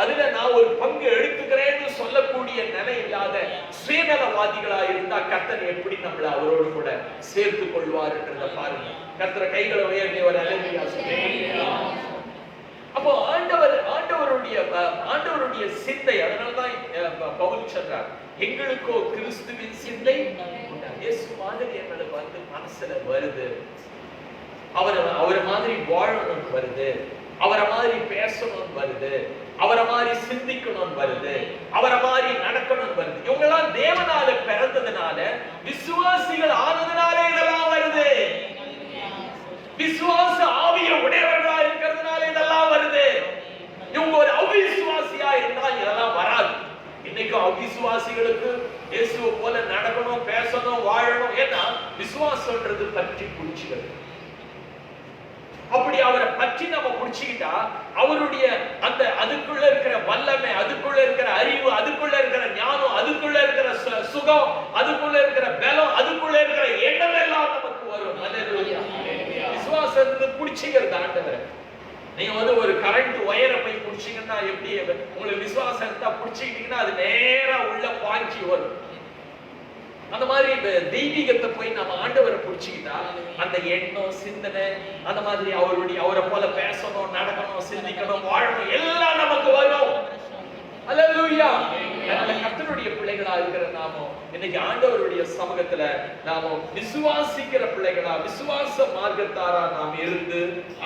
அதுல நான் ஒரு பங்கு எடுத்துக்கிறேன்னு சொல்லக்கூடிய நிலை இல்லாத சுயநலவாதிகளா இருந்தா கர்த்தர் எப்படி நம்மள அவரோடு கூட சேர்த்து கொள்வார்ன்றத பாருங்க. கர்த்தர் கைகளை உயர்த்தி ஒரு அல்லேலூயா சொல்லுங்க. அப்போ ஆண்டவருடைய சிந்தை. அதனாலதான் பவுல் சொல்றார், எங்களுக்கோ கிறிஸ்துவின் சிந்தை உண்டா. இயேசு மாதிரி எங்களுக்கு வந்து மனசுல வருது. அவரை மாதிரி வாழணும்னு வருது, அவரை மாதிரி பேசணும்னு வருது, அவரை மாதிரி சிந்திக்கணும்னு வருது, அவரை மாதிரி நடக்கணும்னு வருது. இவங்க எல்லாம் தேவனால பிறந்ததுனால, விசுவாசிகள் ஆனதுனாலே இதெல்லாம் வருது. விசுவாச ஆவிய உடையவர்களா இருக்கிறதுனால இதெல்லாம் வருது. இவங்க ஒரு அவிசுவாசியா இருந்தால் இதெல்லாம் வராது. இன்னைக்கு அவிசுவாசிகளுக்கு இயேசுவை போல நடக்கணும், பேசணும், வாழணும். ஏன்னா விசுவாசம்ன்றது பற்றி பிடிச்சுக்கிறது. அப்படி அவரை பற்றி நம்ம பிடிச்சுக்கிட்டா அவருடைய அந்த அதுக்குள்ள இருக்கிற வல்லமை, அதுக்குள்ள இருக்கிற அறிவு, அதுக்குள்ள இருக்கிற ஞானம், அதுக்குள்ள இருக்கிற சுகம், அதுக்குள்ள இருக்கிற பலம், அதுக்குள்ள இருக்கிற எண்ணம் எல்லாம் நமக்கு வரும். அல்லேலூயா. விசுவாசத்தை பிடிச்சிக்கிறது ஆண்டவரை. நீங்க வந்து ஒரு கரண்ட் ஒயரை போய் பிடிச்சீங்கன்னா எப்படி உங்களுக்கு விசுவாசத்தை பிடிச்சிக்கிட்டீங்கன்னா அது நேரா உள்ள பாய்ச்சி வரும். அந்த மாதிரி தெய்வீகத்தை போய் நம்ம ஆண்டவரை பிடிச்சிக்கிட்டா அந்த எண்ணம், சிந்தனை, அந்த மாதிரி அவரை போல பேசணும், நடக்கணும், சிந்திக்கணும், வாழணும் எல்லாம் நமக்கு வரும். அல்லேலூயா. கர்த்தருடைய பிள்ளைகளா இருக்கிற நாம இன்னைக்கு ஆண்டவருடைய சமூகத்துல நாம விசுவாசிக்கிற பிள்ளைகளா, விசுவாச மார்க்கத்தாரா நாம் இருந்து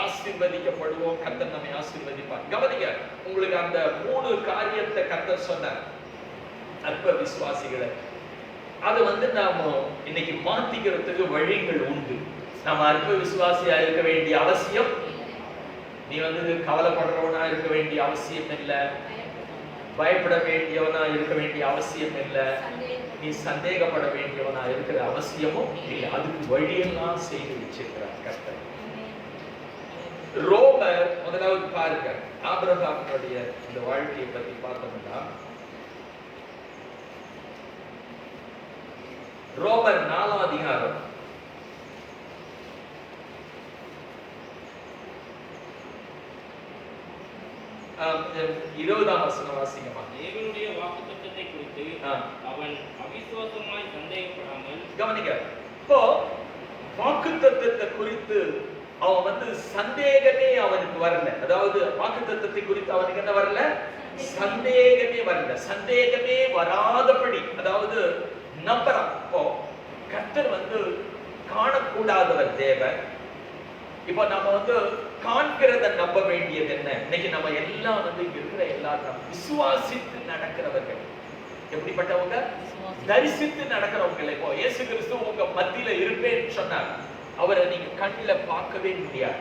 ஆசீர்வதிக்கப்படுவோம். கர்த்தர் நம்மை ஆசீர்வதிப்பார். கவனிங்க, உங்களுக்கு அந்த 3 காரியத்தை கர்த்தர் சொன்னார். அற்ப விசுவாசிகளை அதை வந்து நாம இன்னைக்கு மாத்திக்கிறதுக்கு வழிகள் உண்டு. நாம அற்ப விசுவாசியா இருக்க வேண்டிய அவசியம், நீ வந்து கவலைப்படுறவனா இருக்க வேண்டிய அவசியம் இல்லை, பயப்பட வேண்டியவனா இருக்க வேண்டிய அவசியம் இல்லை, நீ சந்தேகப்பட வேண்டியவனா இருக்கிற அவசியமும் இல்லை. அதுக்கு வழியெல்லாம் செய்து வச்சிருக்கிறார் கர்த்தர். ரோமர் முதலாவது பாருங்க, ஆபிரகாமுடைய இந்த வாழ்க்கையை பத்தி பார்த்தோம்னா ரோமர் 4ஆம் அதிகாரம் 20ஆம் வசனம் வாசிங்கம்மா. தேவனுடைய வாக்குத்தத்தத்தை குறித்து அவன் அவிசுவாசமாய் சந்தேகப்படாமல். கவனிங்க, இப்போ வாக்குத்தத்தத்தை குறித்து அவன் வந்து சந்தேகமே அவனுக்கு வரல. அதாவது வாக்குத்தத்தத்தை குறித்து அவனுக்கு என்ன வரல? சந்தேகமே வரல. சந்தேகமே வராதபடி, அதாவது நம்புறான். இப்போ கர்த்தர் வந்து காணக்கூடாதவர் தேவன். இப்போ நம்ம வந்து காண்கிறத நம்ப வேண்டியது என்ன? இன்னைக்கு நம்ம எல்லாம் வந்து இருக்கிற எல்லாரும் விசுவாசித்து நடக்கிறவர்கள். எப்படிப்பட்டவங்க? தரிசித்து நடக்கிறவங்க. இப்போ இயேசு கிறிஸ்து உங்க மத்தியில இருப்பேன்னு சொன்னார். அவரை நீங்க கண்ணில பார்க்கவே முடியாது.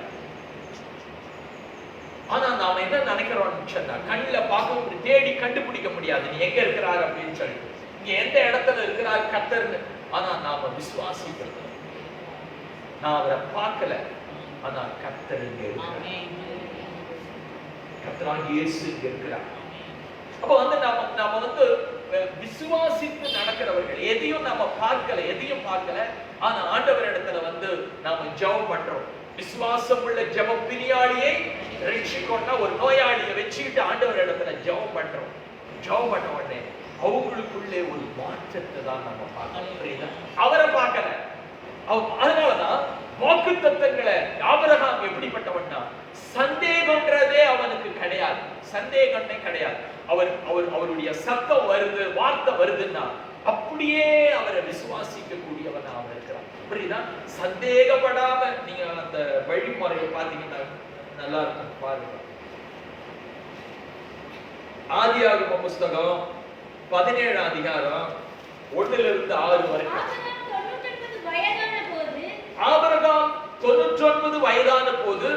ஆனா நாம என்ன நினைக்கிறோம்னு சொன்னா, கண்ணில பார்க்க தேடி கண்டுபிடிக்க முடியாது நீ எங்க இருக்கிறார் அப்படின்னு சொல்லிட்டு. இங்க எந்த இடத்துல இருக்கிறார் கர்த்தர்னு. ஆனா நாம விசுவாசிக்கிறோம். நான் அவரை பார்க்கல, ஆனா கர்த்தர் இங்க இருக்கிறார். கர்த்தராகிய இயேசு இங்க இருக்கிறார். அப்ப வந்து நாம வந்து விசுவாசித்து நடக்கிறவர்கள். எதையும் நம்ம பார்க்கல, எதையும் பார்க்கல, ஆனா ஆண்டவர் இடத்துல வந்து நாம ஜெபம் பண்றோம். விசுவாசம் உள்ள ஜெப பிணியாளியை ரட்சிக்கொண்டா ஒரு நோயாளியை வச்சுக்கிட்டு ஆண்டவர் இடத்துல ஜெபம் பண்றோம். ஜெபம் பண்ண உடனே அவங்களுக்குள்ளே ஒரு மாற்றத்தை தான் நம்ம பார்க்கணும். அவரை பார்க்கல. அதனாலதான் வாக்குத்தத்தங்களை ஆபிரகாம் எப்படிப்பட்டவன்னா சந்தேகம்ன்றதே அவனுக்கு கிடையாது. சந்தேகமே கிடையாது. அவருடைய சத்தம் வருது, வார்த்தை வருதுன்னா அப்படியே அவரை விசுவாசிக்க கூடியவன் அவன் இருக்கிறான். புரியுதா? சந்தேகப்படாம நீங்க அந்த வழிமுறையை பாத்தீங்கன்னா நல்லா இருக்கும். பாருங்க, ஆதியாகம புஸ்தகம் 17 அதிகாரம் 1-6 வரைக்கும். ஆபிரகாம் 99 வயதான போது ஆபிரகாம் 99 வயதான போது